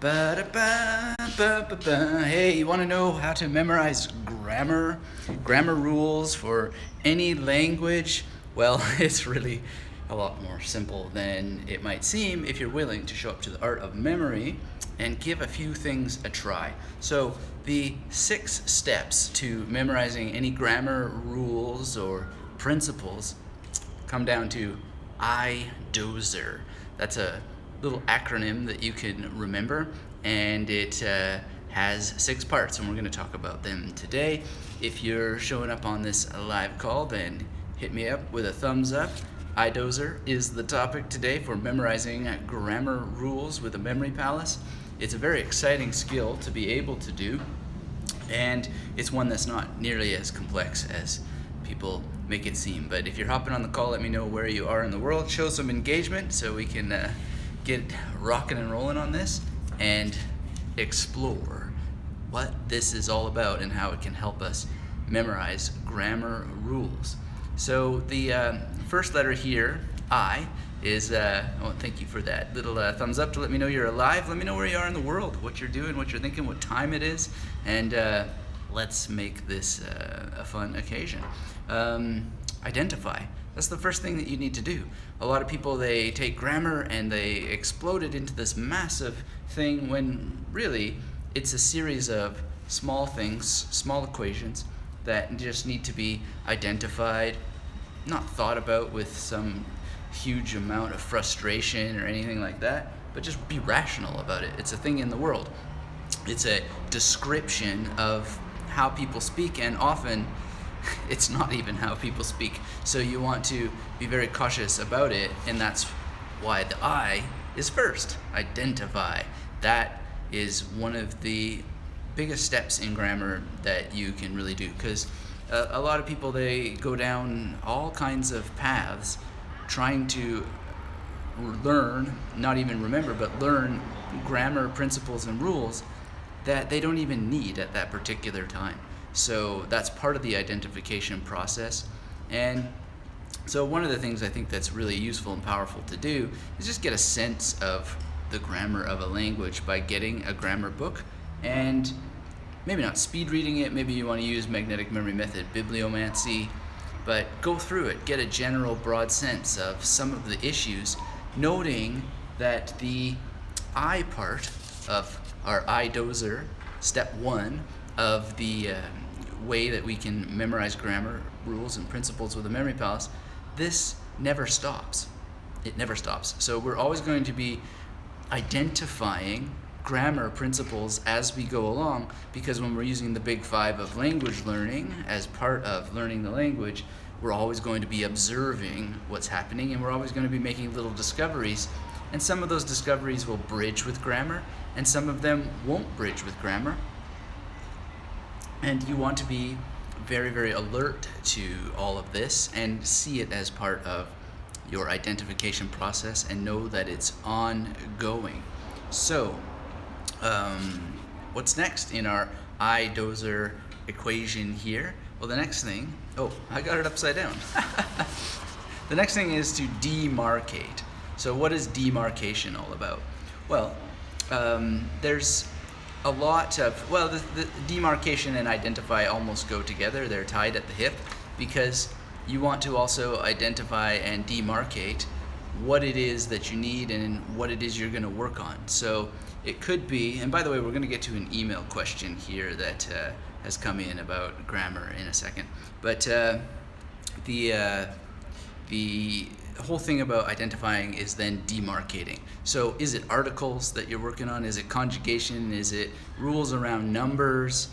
Ba-da-ba-ba-ba-ba. Hey, you want to know how to memorize grammar rules for any language? Well, it's really a lot more simple than it might seem if you're willing to show up to the art of memory and give a few things a try. So the 6 steps to memorizing any grammar rules or principles come down to I.D.O.S.E.R. That's a little acronym that you can remember, and it has 6 parts, and we're going to talk about them today. If you're showing up on this live call, then hit me up with a thumbs up. I.D.O.S.E.R is the topic today for memorizing grammar rules with a memory palace. It's a very exciting skill to be able to do, and it's one that's not nearly as complex as people make it seem. But if you're hopping on the call, let me know where you are in the world. Show some engagement so we can get rocking and rolling on this and explore what this is all about and how it can help us memorize grammar rules. So the first letter here, I, is, thank you for that little thumbs up to let me know you're alive. Let me know where you are in the world, what you're doing, what you're thinking, what time it is, and let's make this a fun occasion. Identify. That's the first thing that you need to do. A lot of people, they take grammar and they explode it into this massive thing when really it's a series of small things, small equations that just need to be identified, not thought about with some huge amount of frustration or anything like that, but just be rational about it. It's a thing in the world. It's a description of how people speak, and often it's not even how people speak. So you want to be very cautious about it, and that's why the I is first. Identify. That is one of the biggest steps in grammar that you can really do, because a lot of people, they go down all kinds of paths trying to learn, not even remember, but learn grammar principles and rules that they don't even need at that particular time. So that's part of the identification process. And so one of the things I think that's really useful and powerful to do is just get a sense of the grammar of a language by getting a grammar book, and maybe not speed reading it, maybe you want to use Magnetic Memory Method Bibliomancy, but go through it, get a general broad sense of some of the issues, noting that the I part of our I.D.O.S.E.R, step 1 of the way that we can memorize grammar rules and principles with a memory palace, this never stops. It never stops. So we're always going to be identifying grammar principles as we go along, because when we're using the big 5 of language learning as part of learning the language, we're always going to be observing what's happening, and we're always going to be making little discoveries, and some of those discoveries will bridge with grammar and some of them won't bridge with grammar. And you want to be very, very alert to all of this and see it as part of your identification process and know that it's ongoing. So what's next in our I.D.O.S.E.R equation here? Well, the next thing, I got it upside down. The next thing is to demarcate. So what is demarcation all about? Well, there's a lot of, the demarcation and identify almost go together. They're tied at the hip, because you want to also identify and demarcate what it is that you need and what it is you're going to work on. So it could be, and by the way, we're going to get to an email question here that has come in about grammar in a second, but the whole thing about identifying is then demarcating. So is it articles that you're working on? Is it conjugation? Is it rules around numbers?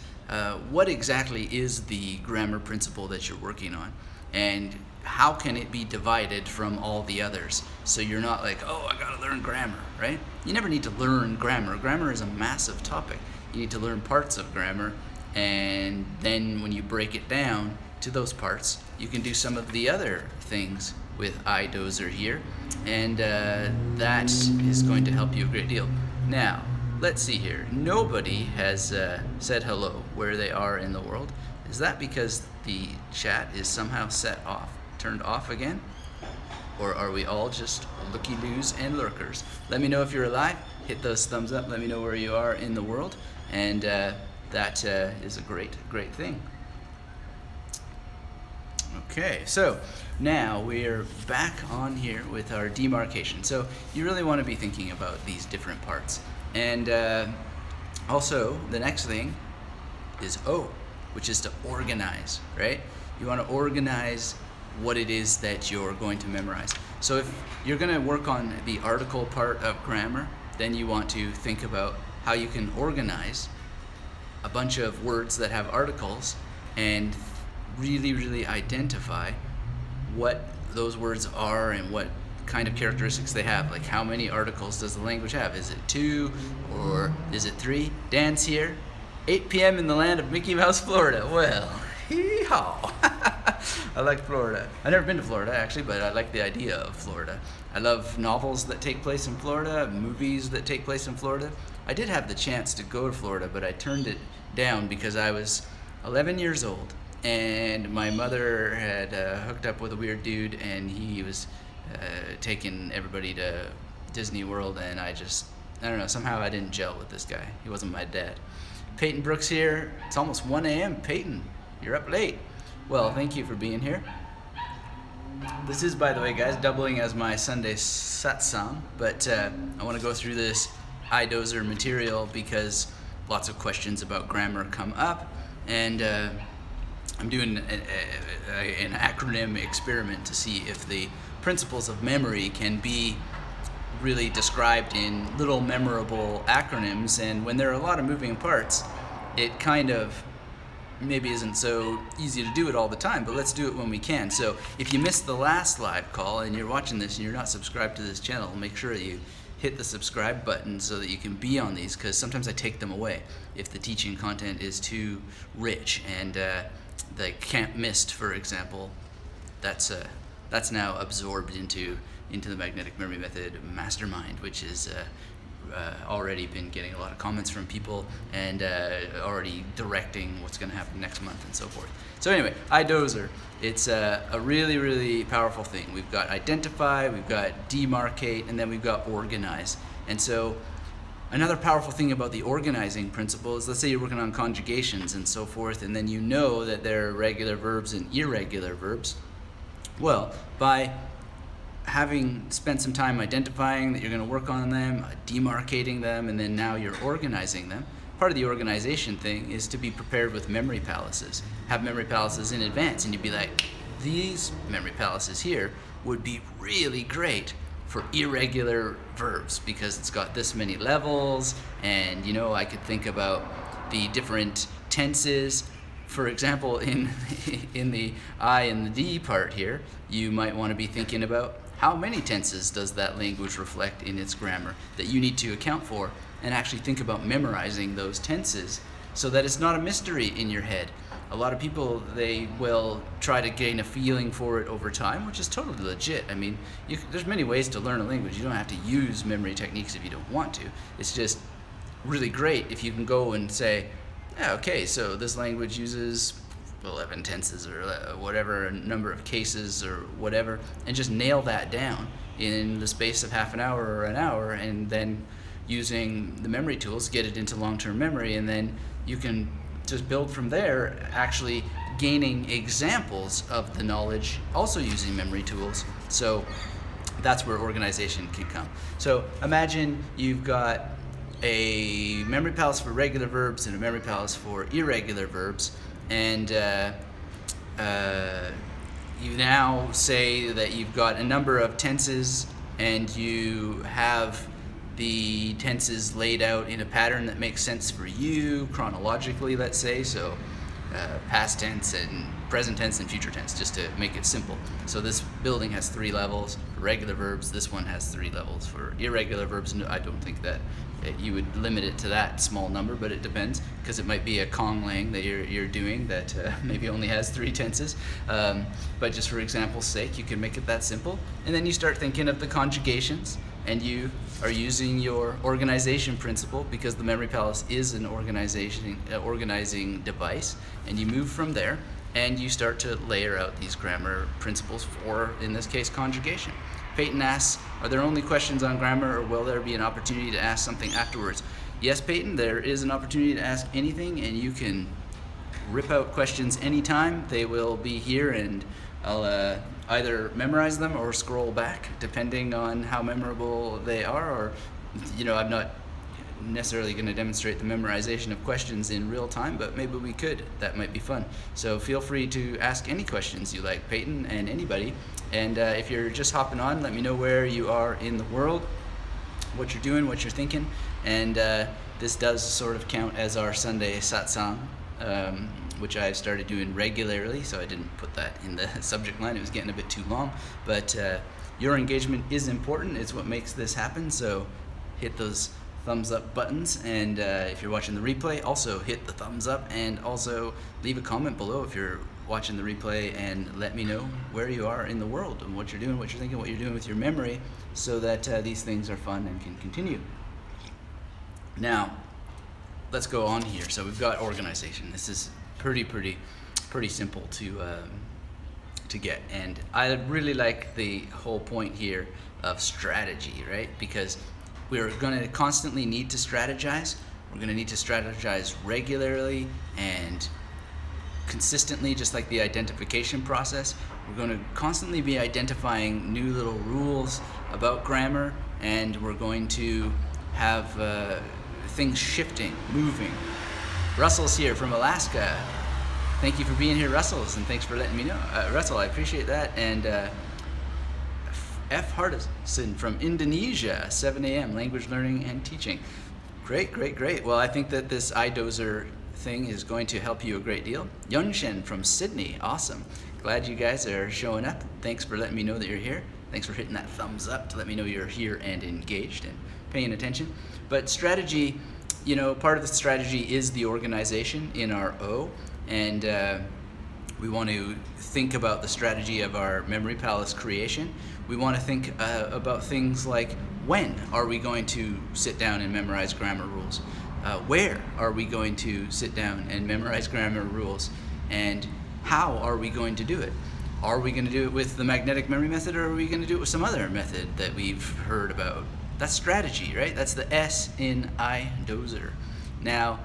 What exactly is the grammar principle that you're working on? And how can it be divided from all the others? So you're not like, I gotta learn grammar, right? You never need to learn grammar. Grammar is a massive topic. You need to learn parts of grammar, and then when you break it down to those parts, you can do some of the other things with I.D.O.S.E.R here, and that is going to help you a great deal. Now, let's see here. Nobody has said hello where they are in the world. Is that because the chat is somehow turned off again? Or are we all just looky-loos and lurkers? Let me know if you're alive. hit those thumbs up. Let me know where you are in the world, and that is a great thing. Okay, so now we're back on here with our demarcation. So you really want to be thinking about these different parts. And also, the next thing is O, which is to organize, right? You want to organize what it is that you're going to memorize. So if you're going to work on the article part of grammar, then you want to think about how you can organize a bunch of words that have articles and really identify what those words are and what kind of characteristics they have. Like, how many articles does the language have? Is it 2 or is it 3? Dan's here. 8 p.m. in the land of Mickey Mouse, Florida. Well, hee-haw. I like Florida. I've never been to Florida, actually, but I like the idea of Florida. I love novels that take place in Florida, movies that take place in Florida. I did have the chance to go to Florida, but I turned it down because I was 11 years old, and my mother had hooked up with a weird dude, and he was taking everybody to Disney World, and I don't know, somehow I didn't gel with this guy. He wasn't my dad. Peyton Brooks here. It's almost 1 a.m. Peyton, you're up late. Well, thank you for being here. This is, by the way, guys, doubling as my Sunday satsang, but I want to go through this I.D.O.S.E.R material because lots of questions about grammar come up, and I'm doing an acronym experiment to see if the principles of memory can be really described in little memorable acronyms. And when there are a lot of moving parts, it kind of maybe isn't so easy to do it all the time, but let's do it when we can. So if you missed the last live call and you're watching this and you're not subscribed to this channel, make sure you hit the subscribe button so that you can be on these, because sometimes I take them away if the teaching content is too rich. And the can't missed, for example, that's now absorbed into the Magnetic Memory Method Mastermind, which is already been getting a lot of comments from people, and already directing what's going to happen next month and so forth. So anyway, I.D.O.S.E.R, it's a really powerful thing. We've got identify, we've got demarcate, and then we've got organize. And so another powerful thing about the organizing principle is, let's say you're working on conjugations and so forth, and then you know that there are regular verbs and irregular verbs. Well, by having spent some time identifying that you're going to work on them, demarcating them, and then now you're organizing them, part of the organization thing is to be prepared with memory palaces. Have memory palaces in advance, and you'd be like, these memory palaces here would be really great for irregular verbs because it's got this many levels, and I could think about the different tenses. For example, in the I and the D part here, you might want to be thinking about how many tenses does that language reflect in its grammar that you need to account for, and actually think about memorizing those tenses so that it's not a mystery in your head. A lot of people, they will try to gain a feeling for it over time, which is totally legit. I mean, there's many ways to learn a language. You don't have to use memory techniques if you don't want to. It's just really great if you can go and say, yeah, okay, so this language uses 11 tenses or whatever number of cases or whatever, and just nail that down in the space of half an hour or an hour, and then using the memory tools get it into long-term memory, and then you can just build from there, actually gaining examples of the knowledge also using memory tools. So that's where organization can come. So imagine you've got a memory palace for regular verbs and a memory palace for irregular verbs, and you now say that you've got a number of tenses, and you have the tenses laid out in a pattern that makes sense for you chronologically, let's say. So past tense and present tense and future tense, just to make it simple. So this building has 3 levels for regular verbs. This one has 3 levels for irregular verbs. And I don't think that you would limit it to that small number, but it depends, because it might be a Kong Lang that you're doing that maybe only has 3 tenses. But just for example's sake, you can make it that simple. And then you start thinking of the conjugations, and you are using your organization principle, because the memory palace is an organizing device, and you move from there, and you start to layer out these grammar principles for, in this case, conjugation. Peyton asks, are there only questions on grammar, or will there be an opportunity to ask something afterwards? Yes, Peyton, there is an opportunity to ask anything, and you can rip out questions anytime. They will be here, and I'll either memorize them or scroll back, depending on how memorable they are. Or, I'm not necessarily going to demonstrate the memorization of questions in real time, but maybe we could. That might be fun. So feel free to ask any questions you like, Peyton, and anybody. And if you're just hopping on, let me know where you are in the world, what you're doing, what you're thinking. And this does sort of count as our Sunday satsang, which I've started doing regularly, so I didn't put that in the subject line. It was getting a bit too long. But your engagement is important. It's what makes this happen. So hit those thumbs up buttons, and if you're watching the replay, also hit the thumbs up, and also leave a comment below if you're watching the replay, and let me know where you are in the world and what you're doing, what you're thinking, what you're doing with your memory, so that these things are fun and can continue. Now, let's go on here. So we've got organization. This is pretty simple to get, and I really like the whole point here of strategy, right? Because we're going to constantly need to strategize. We're going to need to strategize regularly and consistently, just like the identification process. We're going to constantly be identifying new little rules about grammar, and we're going to have things shifting, moving. Russell's here from Alaska. Thank you for being here, Russell's, and thanks for letting me know. Russell, I appreciate that. And F. Hardison from Indonesia, 7 a.m., language learning and teaching. Great. Well, I think that this I.D.O.S.E.R thing is going to help you a great deal. Yunshen from Sydney, awesome. Glad you guys are showing up. Thanks for letting me know that you're here. Thanks for hitting that thumbs up to let me know you're here and engaged and paying attention. But strategy, part of the strategy is the organization in our O, and we want to think about the strategy of our memory palace creation. We want to think about things like, when are we going to sit down and memorize grammar rules? Where are we going to sit down and memorize grammar rules? And how are we going to do it? Are we going to do it with the magnetic memory method, or are we going to do it with some other method that we've heard about? That's strategy, right? That's the S in I.D.O.S.E.R. Now,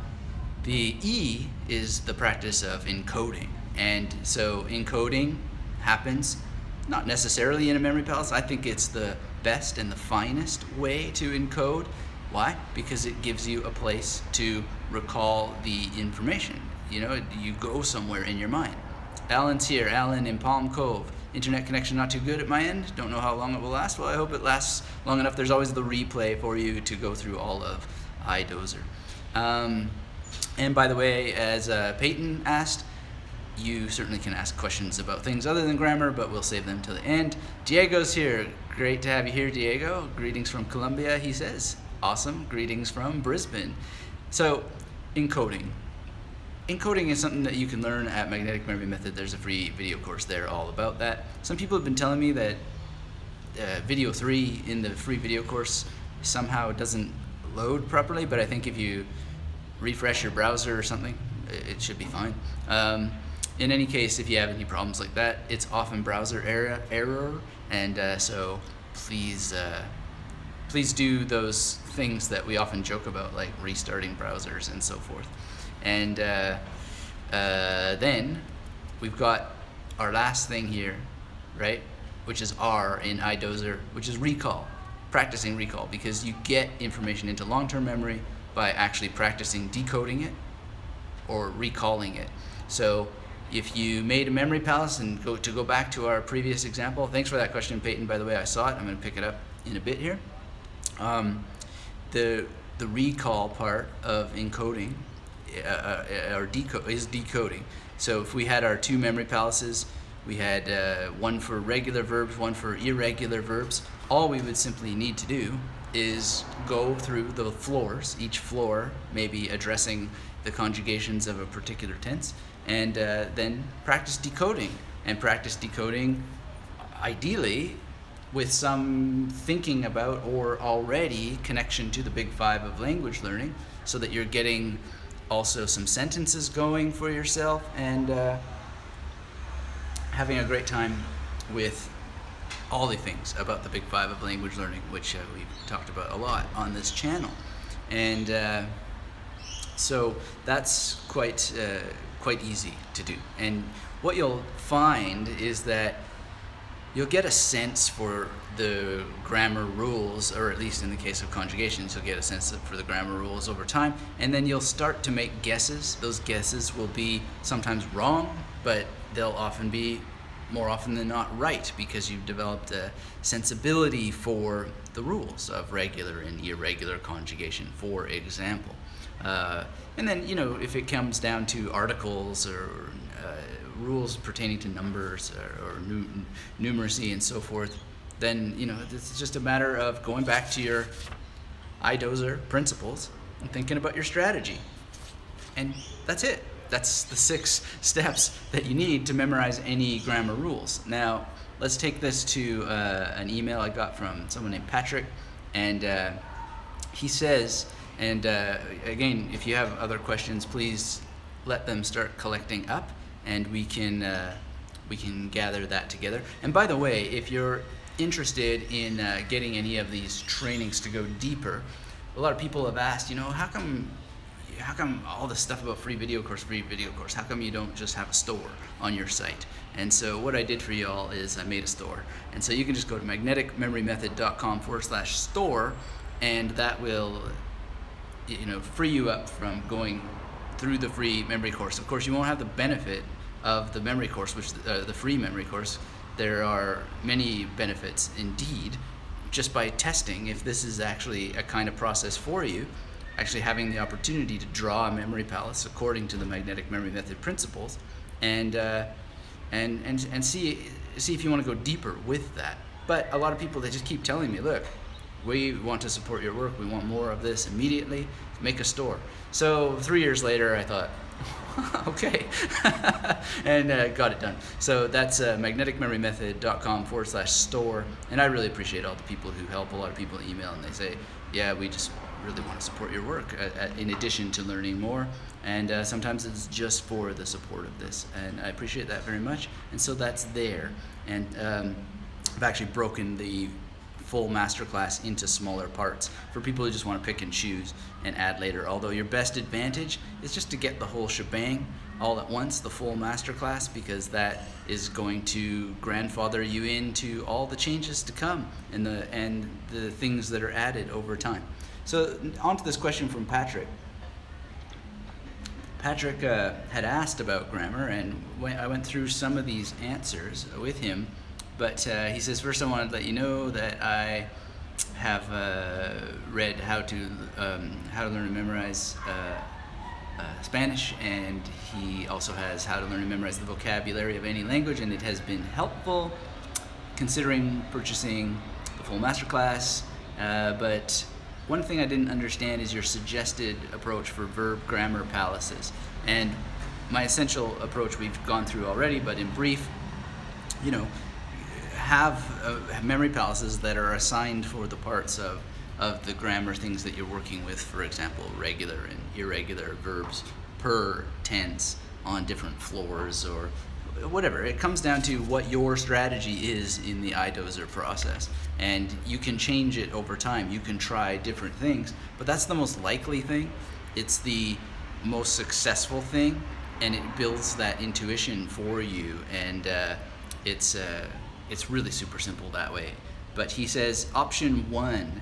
the E is the practice of encoding. And so encoding happens not necessarily in a memory palace. I think it's the best and the finest way to encode. Why? Because it gives you a place to recall the information. You go somewhere in your mind. Alan's here. Alan in Palm Cove. Internet connection not too good at my end. Don't know how long it will last. Well, I hope it lasts long enough. There's always the replay for you to go through all of I.D.O.S.E.R. And by the way, as Peyton asked, you certainly can ask questions about things other than grammar, but we'll save them till the end. Diego's here. Great to have you here, Diego. Greetings from Colombia, he says. Awesome. Greetings from Brisbane. So, encoding. Encoding is something that you can learn at Magnetic Memory Method. There's a free video course there all about that. Some people have been telling me that video 3 in the free video course somehow doesn't load properly, but I think if you refresh your browser or something, it should be fine. In any case, if you have any problems like that, it's often browser error, and so please do those things that we often joke about, like restarting browsers and so forth. And then we've got our last thing here, right, which is R in I.D.O.S.E.R, which is recall, practicing recall, because you get information into long-term memory by actually practicing decoding it or recalling it. So if you made a memory palace, and go back to our previous example, thanks for that question, Peyton, by the way, I saw it. I'm going to pick it up in a bit here. The recall part of encoding is decoding. So if we had our two memory palaces, we had one for regular verbs, one for irregular verbs, all we would simply need to do is go through the floors, each floor maybe addressing the conjugations of a particular tense, and then practice decoding. And practice decoding ideally with some thinking about or already connection to the big five of language learning, so that you're getting also some sentences going for yourself, and having a great time with all the things about the Big Five of language learning, which we've talked about a lot on this channel. And so that's quite easy to do. And what you'll find is that you'll get a sense for the grammar rules, or at least in the case of conjugations, you'll get a sense for the grammar rules over time, and then you'll start to make guesses. Those guesses will be sometimes wrong, but they'll often be, more often than not, right, because you've developed a sensibility for the rules of regular and irregular conjugation, for example. And then, if it comes down to articles or rules pertaining to numbers or numeracy and so forth, then it's just a matter of going back to your I.D.O.S.E.R principles and thinking about your strategy. And that's it. That's the 6 steps that you need to memorize any grammar rules. Now, let's take this to an email I got from someone named Patrick, and he says, and again, if you have other questions, please let them start collecting up, and we can gather that together. And by the way, if you're interested in getting any of these trainings to go deeper, a lot of people have asked, how come all this stuff about free video course, how come you don't just have a store on your site? And so what I did for you all is I made a store. And so you can just go to magneticmemorymethod.com/store, and that will free you up from going through the free memory course. Of course, you won't have the benefit of the memory course, which the free memory course. There are many benefits indeed, just by testing if this is actually a kind of process for you, actually having the opportunity to draw a memory palace according to the Magnetic Memory Method principles, and see if you want to go deeper with that. But a lot of people, they just keep telling me, look, we want to support your work, we want more of this immediately, make a store. So 3 years later, I thought, okay, and got it done. So that's magneticmemorymethod.com/store, and I really appreciate all the people who help. A lot of people email and they say, yeah, we just really want to support your work in addition to learning more, and sometimes it's just for the support of this, and I appreciate that very much. And so that's there, and I've actually broken the full masterclass into smaller parts for people who just want to pick and choose and add later, although your best advantage is just to get the whole shebang all at once, the full masterclass, because that is going to grandfather you into all the changes to come and the things that are added over time. So on to this question from Patrick. Patrick had asked about grammar, and I went through some of these answers with him, but he says, first I wanted to let you know that I have read how to learn and memorize Spanish, and he also has how to learn and memorize the vocabulary of any language, and it has been helpful considering purchasing the full masterclass, but one thing I didn't understand is your suggested approach for verb grammar palaces. And my essential approach we've gone through already, but in brief, have memory palaces that are assigned for the parts of the grammar things that you're working with. For example, regular and irregular verbs per tense on different floors or whatever. It comes down to what your strategy is in the I.D.O.S.E.R process, and you can change it over time. You can try different things, but that's the most likely thing. It's the most successful thing, and it builds that intuition for you, and it's really super simple that way. But he says option 1,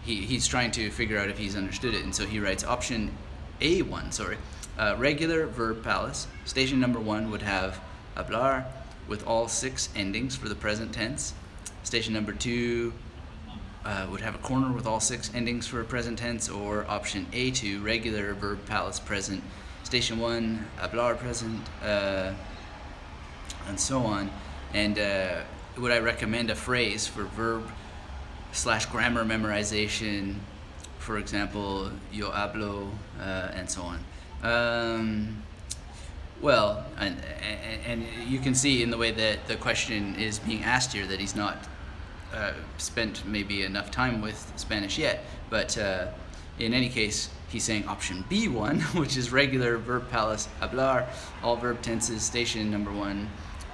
he's trying to figure out if he's understood it, and so he writes option A1, regular verb palace. Station number 1 would have hablar with all 6 endings for the present tense. Station number 2 would have a corner with all 6 endings for present tense, or option A2, regular verb palace present. Station 1, hablar present, and so on. And would I recommend a phrase for verb/grammar memorization? For example, yo hablo, and so on. Well, and you can see in the way that the question is being asked here that he's not spent maybe enough time with Spanish yet, but in any case, he's saying option B1, which is regular verb palace hablar, all verb tenses, station number 1,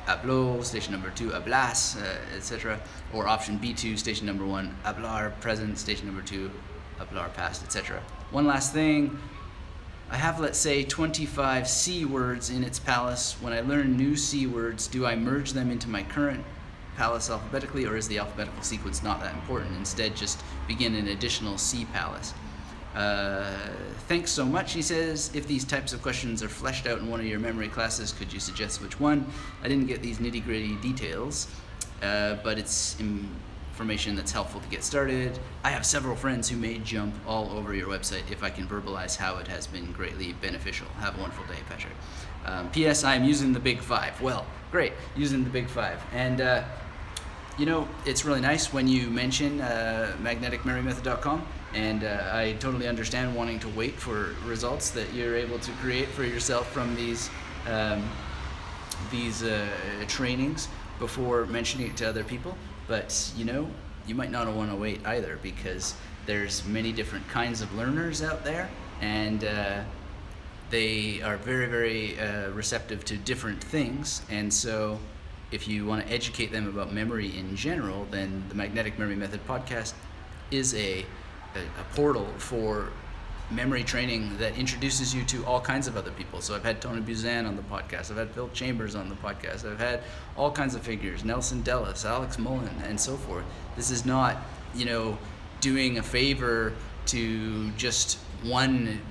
hablo, station number 2, hablas, etc. Or option B2, station number 1, hablar, present, station number 2, hablar, past, etc. One last thing, I have, let's say, 25 C words in its palace. When I learn new C words, do I merge them into my current palace alphabetically, or is the alphabetical sequence not that important? Instead, just begin an additional C palace. Thanks so much, he says. If these types of questions are fleshed out in one of your memory classes, could you suggest which one? I didn't get these nitty-gritty details, but it's information that's helpful to get started. I have several friends who may jump all over your website if I can verbalize how it has been greatly beneficial. Have a wonderful day, Patrick. P.S. I'm using the Big Five. Well, great, using the Big Five. And it's really nice when you mention magneticmemorymethod.com, and I totally understand wanting to wait for results that you're able to create for yourself from these trainings before mentioning it to other people. But you might not want to wait either, because there's many different kinds of learners out there, and they are very, very receptive to different things. And so if you want to educate them about memory in general, then the Magnetic Memory Method podcast is a portal for memory training that introduces you to all kinds of other people. So I've had Tony Buzan on the podcast, I've had Phil Chambers on the podcast, I've had all kinds of figures, Nelson Dellis, Alex Mullen, and so forth. This is not, doing a favor to just one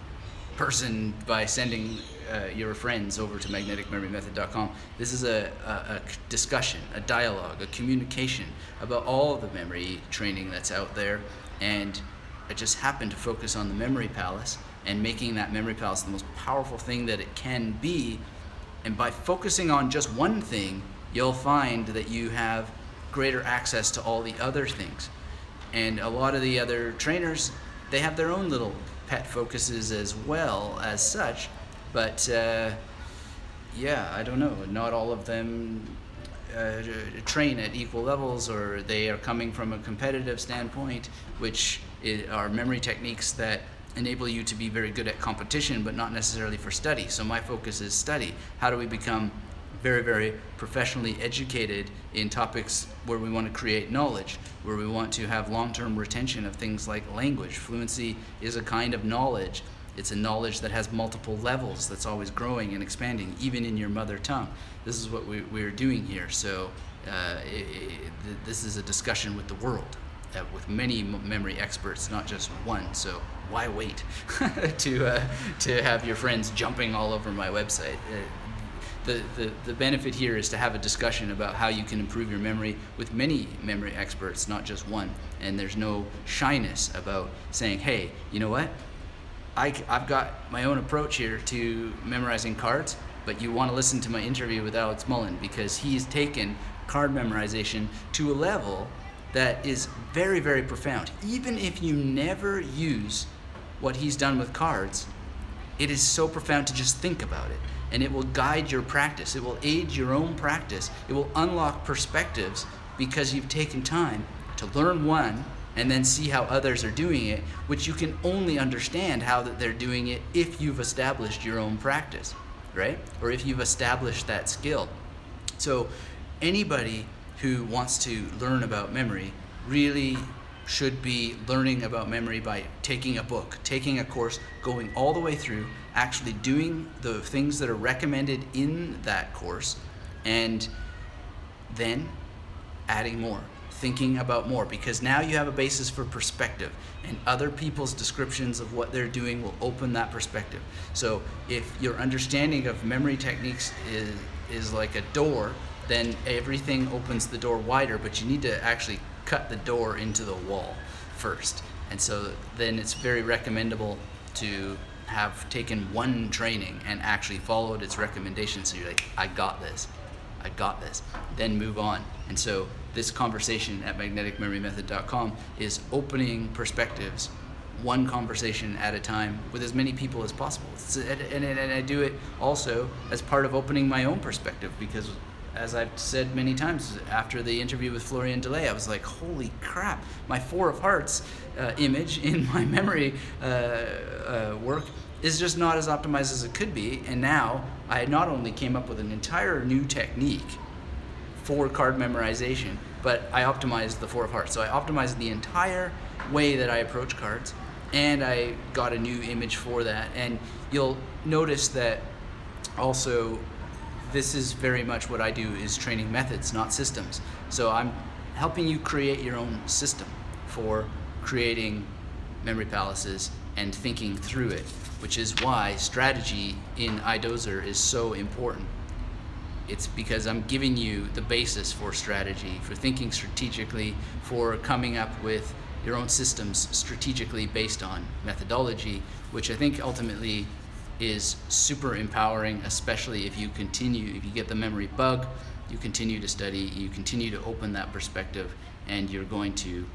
person by sending your friends over to magneticmemorymethod.com. This is a discussion, a dialogue, a communication about all the memory training that's out there. And I just happen to focus on the memory palace and making that memory palace the most powerful thing that it can be. And by focusing on just one thing, you'll find that you have greater access to all the other things. And a lot of the other trainers, they have their own little pet focuses as well as such. But I don't know, not all of them train at equal levels, or they are coming from a competitive standpoint, which are memory techniques that enable you to be very good at competition, but not necessarily for study. So my focus is study. How do we become very, very professionally educated in topics where we want to create knowledge, where we want to have long-term retention of things like language? Fluency is a kind of knowledge. It's a knowledge that has multiple levels, that's always growing and expanding, even in your mother tongue. This is what we're doing here. So this is a discussion with the world, with many memory experts, not just one. So why wait to have your friends jumping all over my website? The benefit here is to have a discussion about how you can improve your memory with many memory experts, not just one. And there's no shyness about saying, hey, you know what? I've got my own approach here to memorizing cards, but you want to listen to my interview with Alex Mullen, because he's taken card memorization to a level that is very, very profound. Even if you never use what he's done with cards, it is so profound to just think about it. And it will guide your practice. It will aid your own practice. It will unlock perspectives, because you've taken time to learn one and then see how others are doing it, which you can only understand how that they're doing it if you've established your own practice, right? Or if you've established that skill. So anybody who wants to learn about memory really should be learning about memory by taking a book, taking a course, going all the way through, actually doing the things that are recommended in that course, and then adding more, thinking about more, because now you have a basis for perspective, and other people's descriptions of what they're doing will open that perspective. So if your understanding of memory techniques is like a door, then everything opens the door wider, but you need to actually cut the door into the wall first. And so then it's very recommendable to have taken one training and actually followed its recommendations. So you're like, I got this, then move on. And so this conversation at magneticmemorymethod.com is opening perspectives, one conversation at a time, with as many people as possible. And I do it also as part of opening my own perspective, because as I've said many times, after the interview with Florian Delay, I was like, holy crap, my Four of Hearts image in my memory work is just not as optimized as it could be. And now I not only came up with an entire new technique for card memorization, but I optimized the 4 of hearts. So I optimized the entire way that I approach cards, and I got a new image for that. And you'll notice that also this is very much what I do, is training methods, not systems. So I'm helping you create your own system for creating memory palaces and thinking through it, which is why strategy in I.D.O.S.E.R is so important. It's because I'm giving you the basis for strategy, for thinking strategically, for coming up with your own systems strategically based on methodology, which I think ultimately is super empowering, especially if you get the memory bug, you continue to study, you continue to open that perspective, and you're going to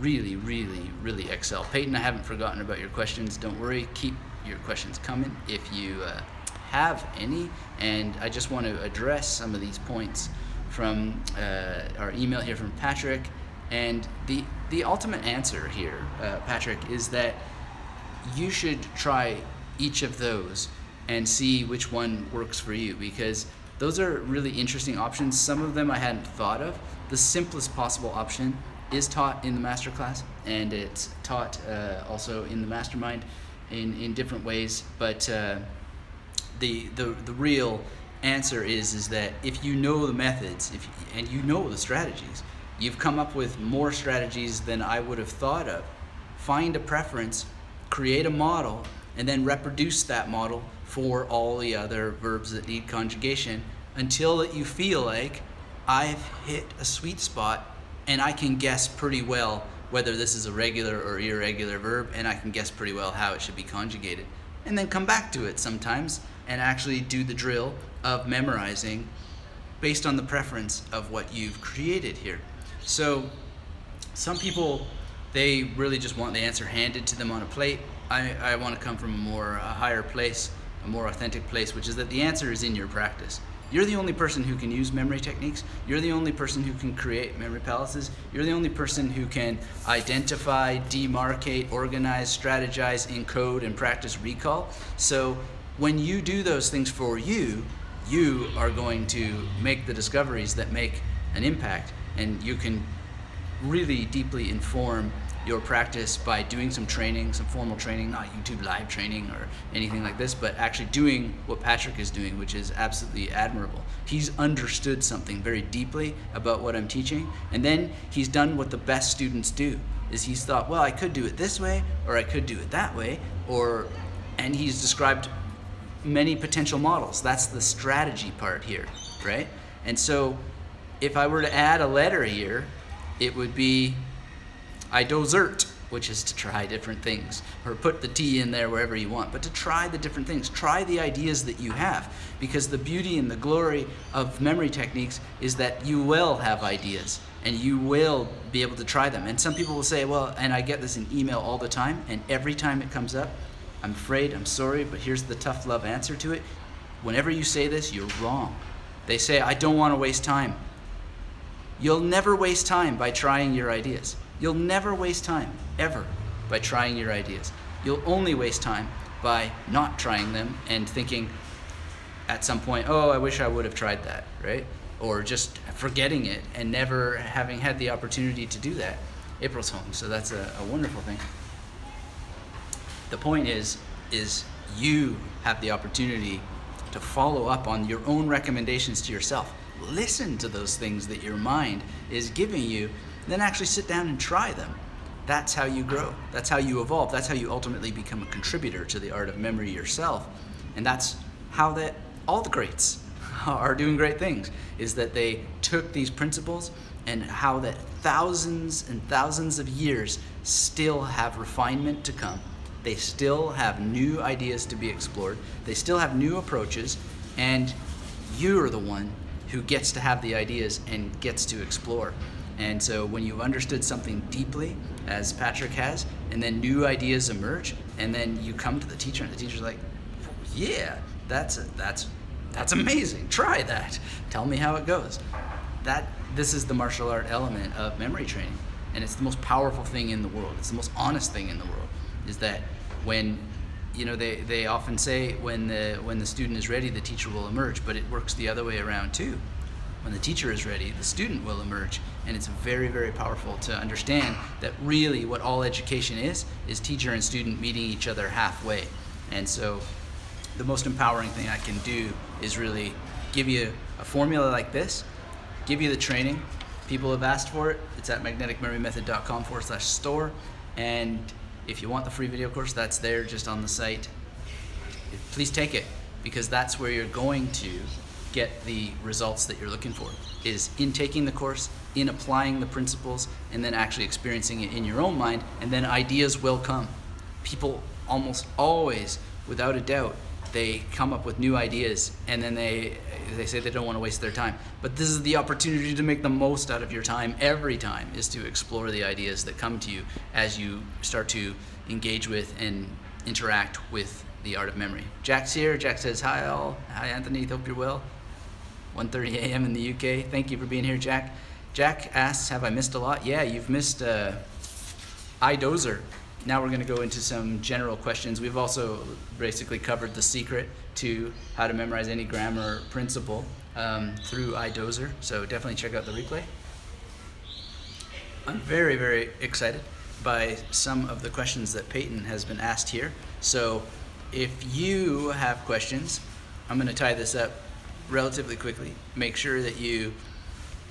really, really, really excel. Peyton, I haven't forgotten about your questions. Don't worry, keep your questions coming if you have any. And I just want to address some of these points from our email here from Patrick. And the ultimate answer here, Patrick, is that you should try each of those and see which one works for you, because those are really interesting options. Some of them I hadn't thought of. The simplest possible option is taught in the masterclass, and it's taught also in the mastermind in different ways. But the real answer is that if you know the methods, and you know the strategies, you've come up with more strategies than I would have thought of. Find a preference, create a model, and then reproduce that model for all the other verbs that need conjugation until that you feel like I've hit a sweet spot and I can guess pretty well whether this is a regular or irregular verb, and I can guess pretty well how it should be conjugated. And then come back to it sometimes and actually do the drill of memorizing based on the preference of what you've created here. So some people, they really just want the answer handed to them on a plate. I want to come from a higher place, a more authentic place, which is that the answer is in your practice. You're the only person who can use memory techniques. You're the only person who can create memory palaces. You're the only person who can identify, demarcate, organize, strategize, encode, and practice recall. So when you do those things for you, you are going to make the discoveries that make an impact, and you can really deeply inform your practice by doing some training, some formal training, not YouTube live training or anything like this, but actually doing what Patrick is doing, which is absolutely admirable. He's understood something very deeply about what I'm teaching, and then he's done what the best students do, is he's thought, well, I could do it this way, or I could do it that way, and he's described many potential models. That's the strategy part here, right? And so if I were to add a letter here, it would be I.D.O.S.E.R, which is to try different things, or put the T in there wherever you want, but to try the different things, try the ideas that you have, because the beauty and the glory of memory techniques is that you will have ideas and you will be able to try them. And some people will say, well, and I get this in email all the time, and every time it comes up, I'm afraid, I'm sorry, but here's the tough love answer to it. Whenever you say this, you're wrong. They say, I don't want to waste time. You'll never waste time by trying your ideas. You'll never waste time, ever, by trying your ideas. You'll only waste time by not trying them and thinking at some point, oh, I wish I would have tried that, right? Or just forgetting it and never having had the opportunity to do that. April's home, so that's a wonderful thing. The point is you have the opportunity to follow up on your own recommendations to yourself. Listen to those things that your mind is giving you, then actually sit down and try them. That's how you grow. That's how you evolve. That's how you ultimately become a contributor to the art of memory yourself. And that's how all the greats are doing great things, is that they took these principles, and how that thousands and thousands of years still have refinement to come. They still have new ideas to be explored. They still have new approaches, and you're the one who gets to have the ideas and gets to explore. And so when you've understood something deeply, as Patrick has, and then new ideas emerge, and then you come to the teacher, and the teacher's like, yeah, that's amazing. Try that. Tell me how it goes. This is the martial art element of memory training, and it's the most powerful thing in the world. It's the most honest thing in the world, is that when, they often say when the student is ready, the teacher will emerge, but it works the other way around too. When the teacher is ready, the student will emerge. And it's very, very powerful to understand that really what all education is teacher and student meeting each other halfway. And so the most empowering thing I can do is really give you a formula like this, give you the training. People have asked for it. It's at magneticmemorymethod.com/store. And if you want the free video course, that's there just on the site. Please take it, because that's where you're going to get the results that you're looking for, is in taking the course, in applying the principles, and then actually experiencing it in your own mind, and then ideas will come. People almost always, without a doubt, they come up with new ideas, and then they say they don't want to waste their time. But this is the opportunity to make the most out of your time every time, is to explore the ideas that come to you as you start to engage with and interact with the art of memory. Jack's here. Jack says, hi all. Hi Anthony, hope you're well. 1:30 a.m. in the UK. Thank you for being here, Jack. Jack asks, have I missed a lot? Yeah, you've missed I.D.O.S.E.R. Now we're going to go into some general questions. We've also basically covered the secret to how to memorize any grammar principle through I.D.O.S.E.R. So definitely check out the replay. I'm very, very excited by some of the questions that Peyton has been asked here. So if you have questions, I'm going to tie this up relatively quickly. Make sure that you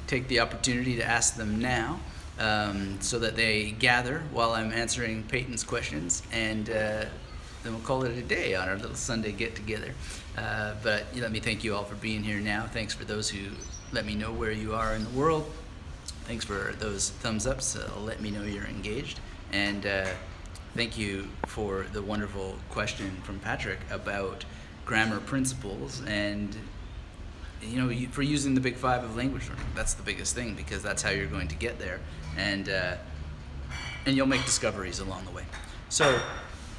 take the opportunity to ask them now, so that they gather while I'm answering Peyton's questions, and then we'll call it a day on our little Sunday get-together. But let me thank you all for being here now. Thanks for those who let me know where you are in the world. Thanks for those thumbs ups, so let me know you're engaged. And thank you for the wonderful question from Patrick about grammar principles, and for using the big five of language learning. That's the biggest thing, because that's how you're going to get there, and you'll make discoveries along the way. So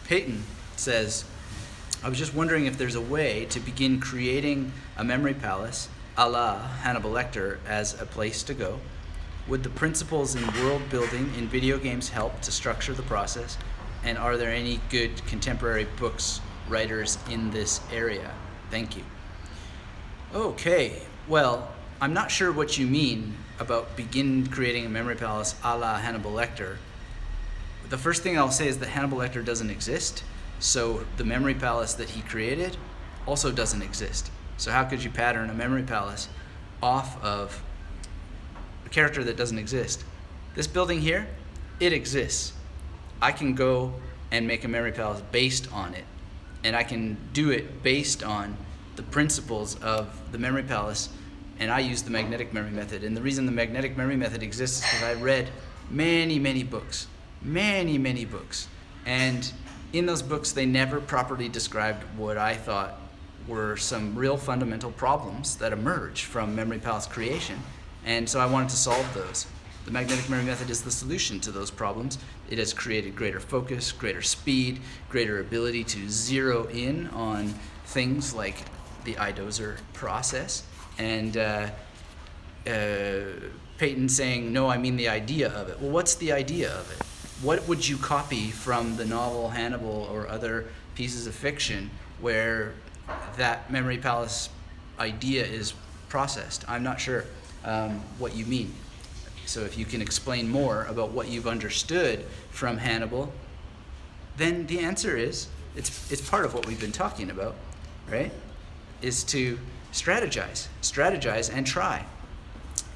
Peyton says, I was just wondering if there's a way to begin creating a memory palace a la Hannibal Lecter as a place to go. Would the principles in world building in video games help to structure the process? And are there any good contemporary books, writers in this area? Thank you. Okay, well, I'm not sure what you mean about begin creating a memory palace a la Hannibal Lecter. The first thing I'll say is that Hannibal Lecter doesn't exist, so the memory palace that he created also doesn't exist. So how could you pattern a memory palace off of a character that doesn't exist? This building here, it exists. I can go and make a memory palace based on it, and I can do it based on the principles of the memory palace, and I use the magnetic memory method. And the reason the magnetic memory method exists is because I read many books, and in those books they never properly described what I thought were some real fundamental problems that emerge from memory palace creation, and so I wanted to solve those. The magnetic memory method is the solution to those problems. It has created greater focus, greater speed, greater ability to zero in on things like the I.D.O.S.E.R. process. And Peyton saying, no, I mean the idea of it. Well, what's the idea of it? What would you copy from the novel Hannibal or other pieces of fiction where that memory palace idea is processed? I'm not sure what you mean. So if you can explain more about what you've understood from Hannibal, then the answer is, it's part of what we've been talking about, right? Is to strategize and try.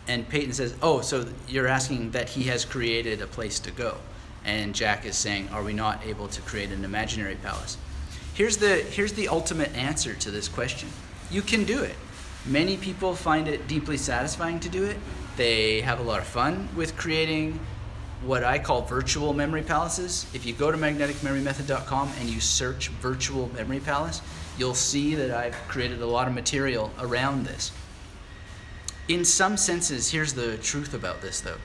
And Peyton says, oh, so you're asking that he has created a place to go. And Jack is saying, are we not able to create an imaginary palace? Here's the ultimate answer to this question. You can do it. Many people find it deeply satisfying to do it. They have a lot of fun with creating what I call virtual memory palaces. If you go to magneticmemorymethod.com and you search virtual memory palace, you'll see that I've created a lot of material around this. In some senses, here's the truth about this though.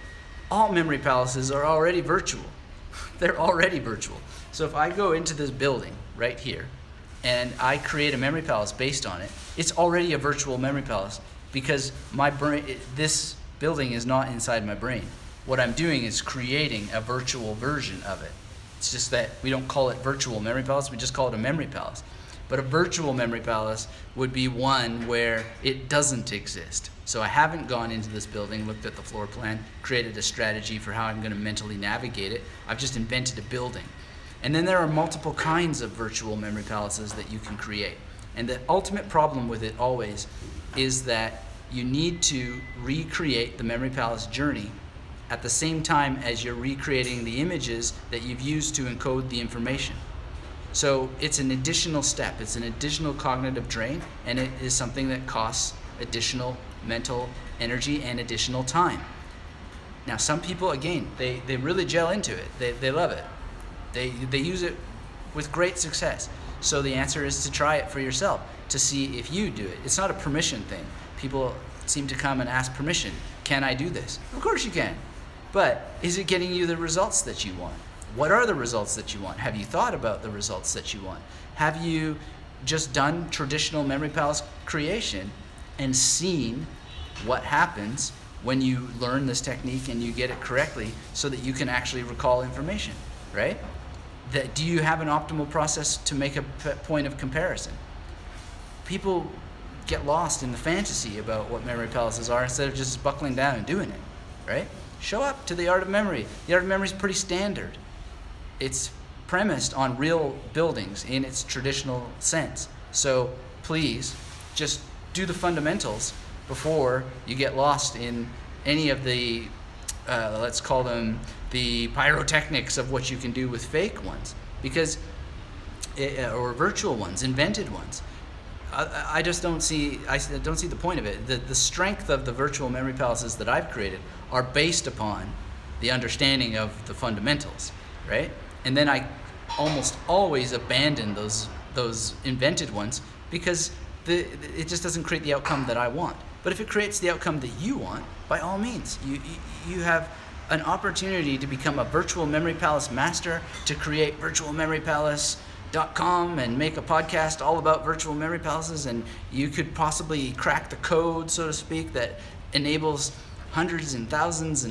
All memory palaces are already virtual. They're already virtual. So if I go into this building right here and I create a memory palace based on it, it's already a virtual memory palace, because my brain, this building is not inside my brain. What I'm doing is creating a virtual version of it. It's just that we don't call it virtual memory palace, we just call it a memory palace. But a virtual memory palace would be one where it doesn't exist. So I haven't gone into this building, looked at the floor plan, created a strategy for how I'm going to mentally navigate it. I've just invented a building. And then there are multiple kinds of virtual memory palaces that you can create. And the ultimate problem with it always is that you need to recreate the memory palace journey at the same time as you're recreating the images that you've used to encode the information. So it's an additional step, it's an additional cognitive drain, and it is something that costs additional mental energy and additional time. Now some people, again, they really gel into it, they love it. They use it with great success. So the answer is to try it for yourself, to see if you do it. It's not a permission thing. People seem to come and ask permission. Can I do this? Of course you can. But is it getting you the results that you want? What are the results that you want? Have you thought about the results that you want? Have you just done traditional memory palace creation and seen what happens when you learn this technique and you get it correctly so that you can actually recall information, right? Do you have an optimal process to make a point of comparison? People get lost in the fantasy about what memory palaces are instead of just buckling down and doing it, right? Show up to the art of memory. The art of memory is pretty standard. It's premised on real buildings in its traditional sense. So please just do the fundamentals before you get lost in any of the, let's call them the pyrotechnics of what you can do with fake ones, or virtual ones, invented ones. I don't see the point of it. The strength of the virtual memory palaces that I've created are based upon the understanding of the fundamentals, right? And then I almost always abandon those invented ones because it just doesn't create the outcome that I want. But if it creates the outcome that you want, by all means, you have an opportunity to become a virtual memory palace master, to create virtualmemorypalace.com and make a podcast all about virtual memory palaces, and you could possibly crack the code, so to speak, that enables hundreds and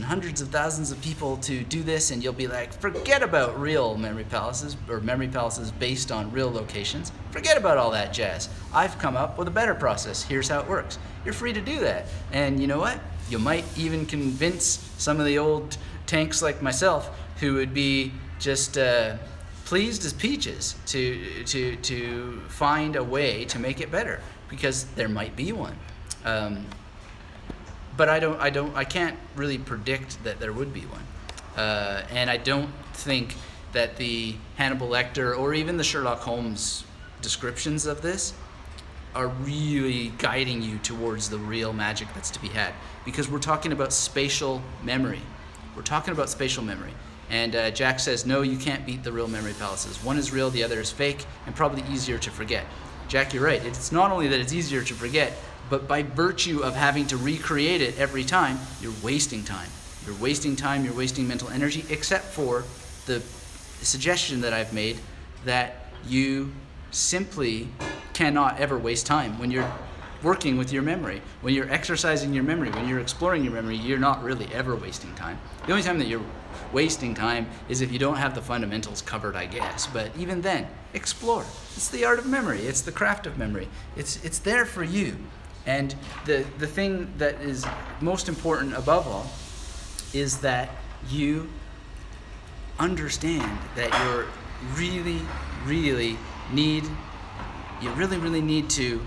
hundreds of thousands of people to do this, and you'll be like, forget about real memory palaces or memory palaces based on real locations. Forget about all that jazz. I've come up with a better process. Here's how it works. You're free to do that. And you know what? You might even convince some of the old tanks like myself who would be just pleased as peaches to find a way to make it better, because there might be one. But I can't really predict that there would be one. And I don't think that the Hannibal Lecter or even the Sherlock Holmes descriptions of this are really guiding you towards the real magic that's to be had. Because we're talking about spatial memory. We're talking about spatial memory. And Jack says, no, you can't beat the real memory palaces. One is real, the other is fake, and probably easier to forget. Jack, you're right. It's not only that it's easier to forget, but by virtue of having to recreate it every time, you're wasting time. You're wasting time, you're wasting mental energy, except for the suggestion that I've made that you simply cannot ever waste time. When you're working with your memory, when you're exercising your memory, when you're exploring your memory, you're not really ever wasting time. The only time that you're wasting time is if you don't have the fundamentals covered, I guess. But even then, explore. It's the art of memory. It's the craft of memory. It's there for you. And the thing that is most important above all is that you understand that you really need to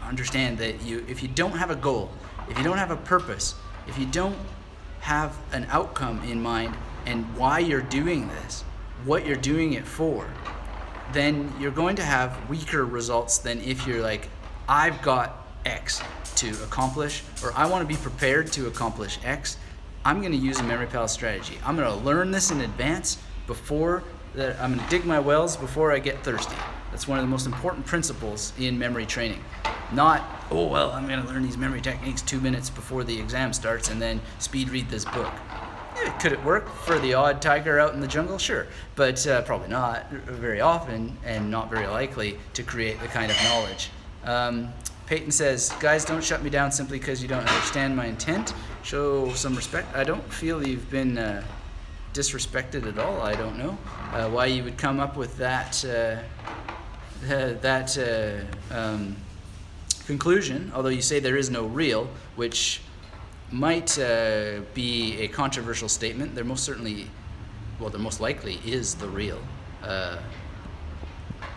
understand that if you don't have a goal, if you don't have a purpose, if you don't have an outcome in mind and why you're doing this, what you're doing it for, then you're going to have weaker results than if you're like, I've got X to accomplish, or I want to be prepared to accomplish X. I'm going to use a memory palace strategy. I'm going to learn this in advance I'm going to dig my wells before I get thirsty. That's one of the most important principles in memory training. Not, I'm going to learn these memory techniques 2 minutes before the exam starts and then speed read this book. Could it work for the odd tiger out in the jungle? Sure, but probably not very often, and not very likely to create the kind of knowledge. Peyton says, guys, don't shut me down simply because you don't understand my intent. Show some respect. I don't feel you've been disrespected at all. I don't know why you would come up with that that conclusion, although you say there is no real, which might be a controversial statement, there most likely is the real.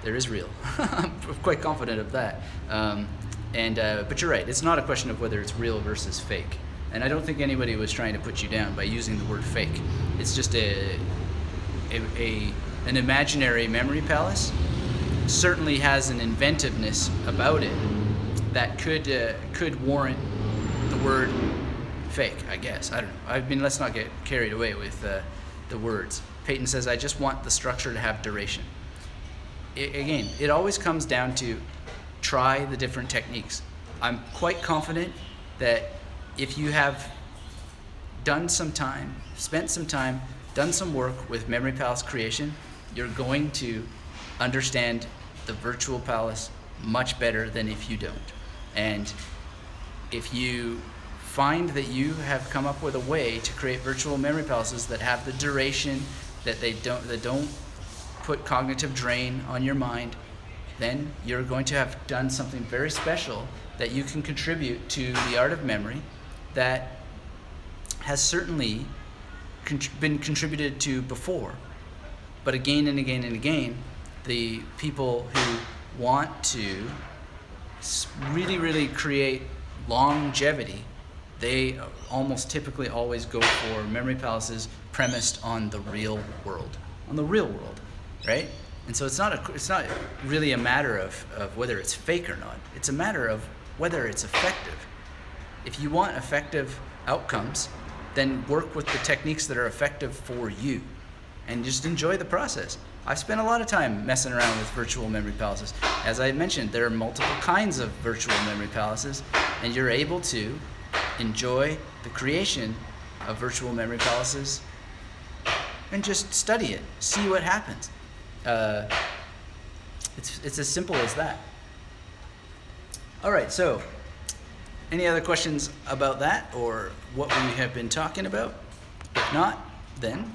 There is real. I'm quite confident of that. But you're right, it's not a question of whether it's real versus fake. And I don't think anybody was trying to put you down by using the word fake. It's just an imaginary memory palace. Certainly has an inventiveness about it that could warrant the word fake, I guess. I don't know. Let's not get carried away with the words. Peyton says, I just want the structure to have duration. Again, it always comes down to try the different techniques. I'm quite confident that if you have spent some time, done some work with Memory Palace creation, you're going to understand the virtual palace much better than if you don't. And if you find that you have come up with a way to create virtual memory palaces that have the duration, that don't put cognitive drain on your mind, then you're going to have done something very special that you can contribute to the art of memory that has certainly been contributed to before. But again and again and again, the people who want to really, really create longevity, they almost typically always go for memory palaces premised on the real world, right? And so it's not really a matter of whether it's fake or not. It's a matter of whether it's effective. If you want effective outcomes, then work with the techniques that are effective for you and just enjoy the process. I've spent a lot of time messing around with virtual memory palaces. As I mentioned, there are multiple kinds of virtual memory palaces, and you're able to enjoy the creation of virtual memory palaces and just study it, see what happens. It's as simple as that. All right, so any other questions about that or what we have been talking about? If not, then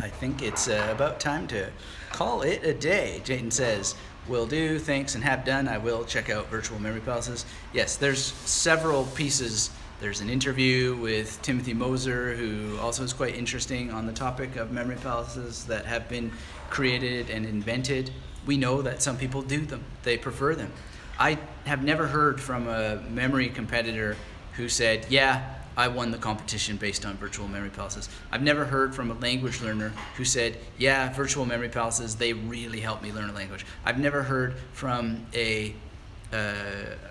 I think it's about time to call it a day. Jayden says, will do, thanks, and have done. I will check out virtual memory palaces. Yes, there's several pieces. There's an interview with Timothy Moser, who also is quite interesting on the topic of memory palaces that have been created and invented. We know that some people do them. They prefer them. I have never heard from a memory competitor who said, yeah, I won the competition based on virtual memory palaces. I've never heard from a language learner who said, yeah, virtual memory palaces, they really helped me learn a language. I've never heard from a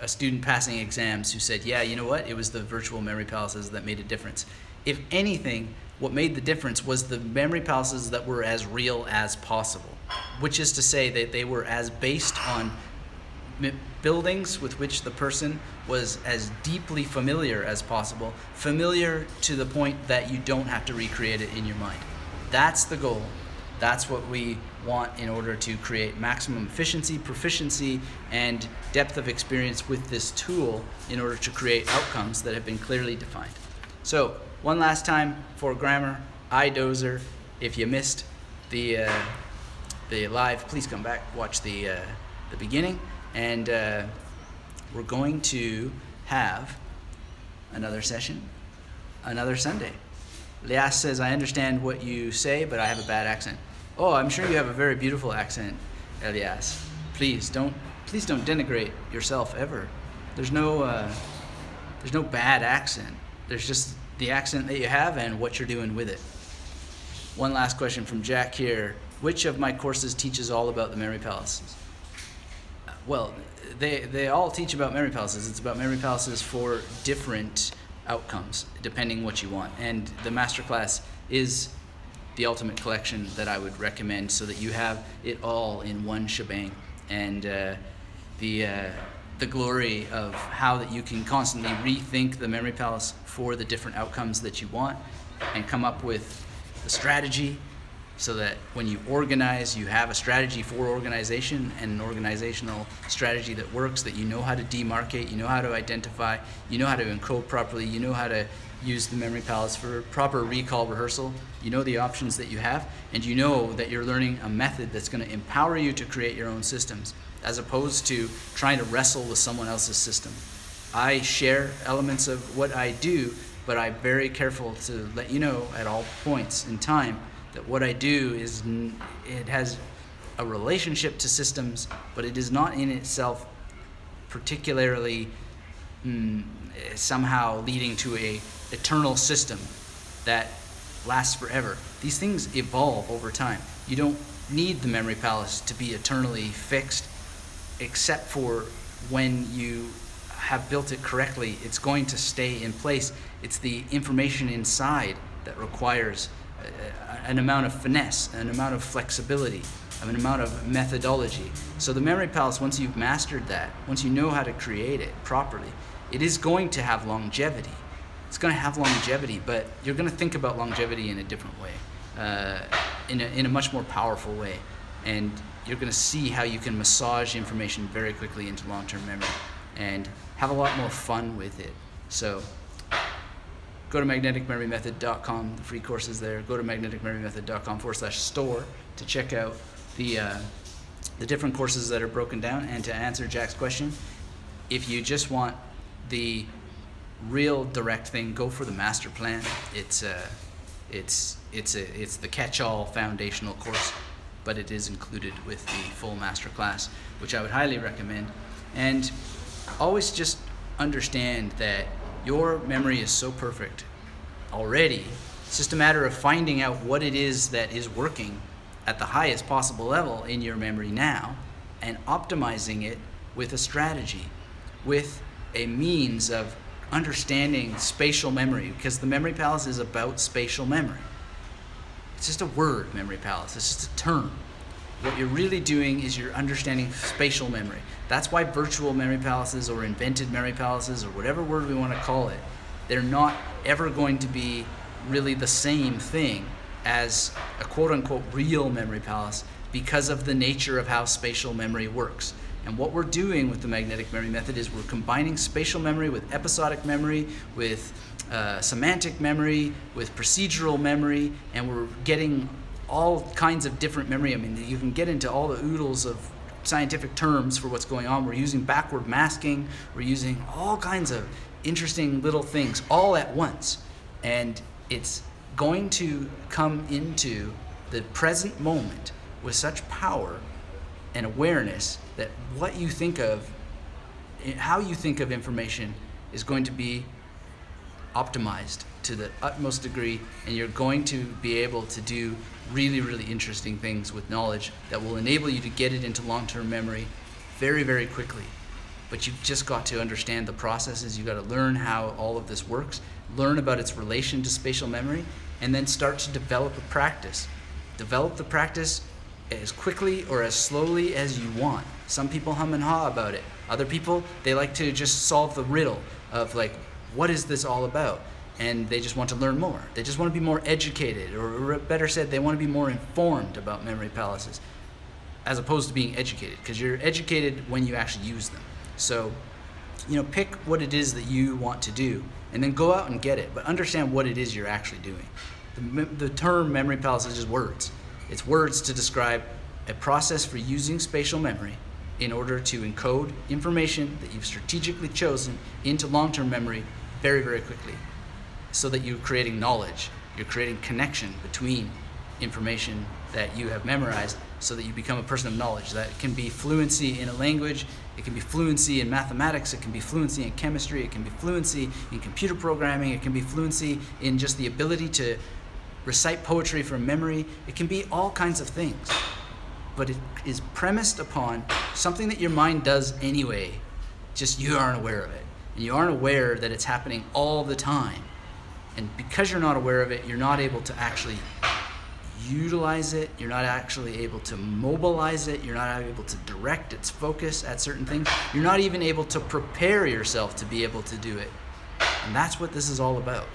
student passing exams who said, yeah, you know what, it was the virtual memory palaces that made a difference. If anything, what made the difference was the memory palaces that were as real as possible, which is to say that they were as based on buildings with which the person was as deeply familiar as possible, familiar to the point that you don't have to recreate it in your mind. That's the goal. That's what we want in order to create maximum efficiency, proficiency, and depth of experience with this tool in order to create outcomes that have been clearly defined. So, one last time for grammar, I.D.O.S.E.R. If you missed the live, please come back, watch the beginning. And we're going to have another session, another Sunday. Lias says, I understand what you say, but I have a bad accent. Oh, I'm sure you have a very beautiful accent, Elias. Please don't denigrate yourself ever. There's no bad accent. There's just the accent that you have and what you're doing with it. One last question from Jack here. Which of my courses teaches all about the memory palaces? Well, they all teach about memory palaces. It's about memory palaces for different outcomes, depending what you want. And the masterclass is the ultimate collection that I would recommend so that you have it all in one shebang. And the glory of how that you can constantly rethink the memory palace for the different outcomes that you want and come up with the strategy so that when you organize, you have a strategy for organization and an organizational strategy that works, that you know how to demarcate, you know how to identify, you know how to encode properly, you know how to use the memory palace for proper recall rehearsal, you know the options that you have, and you know that you're learning a method that's going to empower you to create your own systems, as opposed to trying to wrestle with someone else's system. I share elements of what I do, but I'm very careful to let you know at all points in time that what I do is, it has a relationship to systems, but it is not in itself particularly somehow leading to a eternal system that lasts forever. These things evolve over time. You don't need the memory palace to be eternally fixed, except for when you have built it correctly, it's going to stay in place. It's the information inside that requires an amount of finesse, an amount of flexibility, an amount of methodology. So the memory palace, once you've mastered that, once you know how to create it properly, it is going to have longevity. It's going to have longevity, but you're going to think about longevity in a different way, in a much more powerful way. And you're going to see how you can massage information very quickly into long-term memory and have a lot more fun with it. So go to magneticmemorymethod.com, the free course is there. Go to magneticmemorymethod.com/store to check out the different courses that are broken down. And to answer Jack's question, if you just want the real direct thing, go for the master plan. It's the catch-all foundational course, but it is included with the full master class, which I would highly recommend. And always just understand that your memory is so perfect already. It's just a matter of finding out what it is that is working at the highest possible level in your memory now and optimizing it with a strategy, with a means of understanding spatial memory, because the memory palace is about spatial memory. It's just a word, memory palace. It's just a term. What you're really doing is you're understanding spatial memory. That's why virtual memory palaces or invented memory palaces or whatever word we want to call it, they're not ever going to be really the same thing as a quote-unquote real memory palace, because of the nature of how spatial memory works. And what we're doing with the magnetic memory method is we're combining spatial memory with episodic memory, with semantic memory, with procedural memory, and we're getting all kinds of different memory. I mean, you can get into all the oodles of scientific terms for what's going on. We're using backward masking. We're using all kinds of interesting little things all at once. And it's going to come into the present moment with such power and awareness that what you think of, how you think of information is going to be optimized to the utmost degree, and you're going to be able to do really, really interesting things with knowledge that will enable you to get it into long-term memory very, very quickly. But you've just got to understand the processes. You've got to learn how all of this works, learn about its relation to spatial memory, and then start to develop a practice. Develop the practice as quickly or as slowly as you want. Some people hum and haw about it. Other people, they like to just solve the riddle of like, what is this all about? And they just want to learn more. They just want to be more educated, or better said, they want to be more informed about memory palaces, as opposed to being educated, because you're educated when you actually use them. So, pick what it is that you want to do, and then go out and get it, but understand what it is you're actually doing. The term memory palace is just words. It's words to describe a process for using spatial memory in order to encode information that you've strategically chosen into long-term memory very, very quickly, so that you're creating knowledge. You're creating connection between information that you have memorized, so that you become a person of knowledge. That can be fluency in a language, it can be fluency in mathematics, it can be fluency in chemistry, it can be fluency in computer programming, it can be fluency in just the ability to recite poetry from memory. It can be all kinds of things. But it is premised upon something that your mind does anyway, just you aren't aware of it. And you aren't aware that it's happening all the time. And because you're not aware of it, you're not able to actually utilize it, you're not actually able to mobilize it, you're not able to direct its focus at certain things, you're not even able to prepare yourself to be able to do it. And that's what this is all about.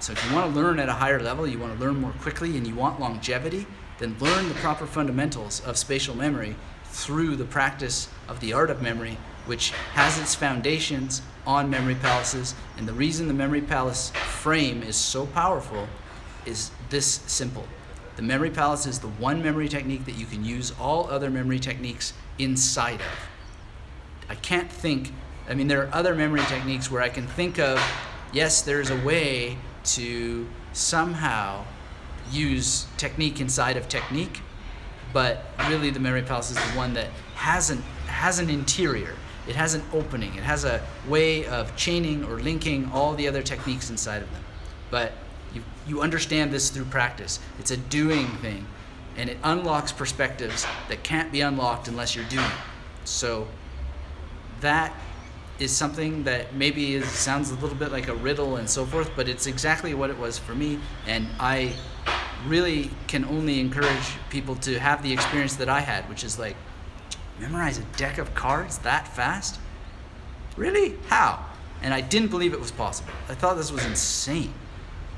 So if you want to learn at a higher level, you want to learn more quickly, and you want longevity, then learn the proper fundamentals of spatial memory through the practice of the art of memory, which has its foundations on memory palaces. And the reason the memory palace frame is so powerful is this simple. The memory palace is the one memory technique that you can use all other memory techniques inside of. There are other memory techniques where I can think of, yes, there's a way to somehow use technique inside of technique, but really the memory palace is the one that has an interior. It has an opening. It has a way of chaining or linking all the other techniques inside of them. But you understand this through practice. It's a doing thing, and it unlocks perspectives that can't be unlocked unless you're doing. So that is something that maybe sounds a little bit like a riddle and so forth, but it's exactly what it was for me, and I really can only encourage people to have the experience that I had, which is like, memorize a deck of cards that fast? Really? How? And I didn't believe it was possible. I thought this was insane.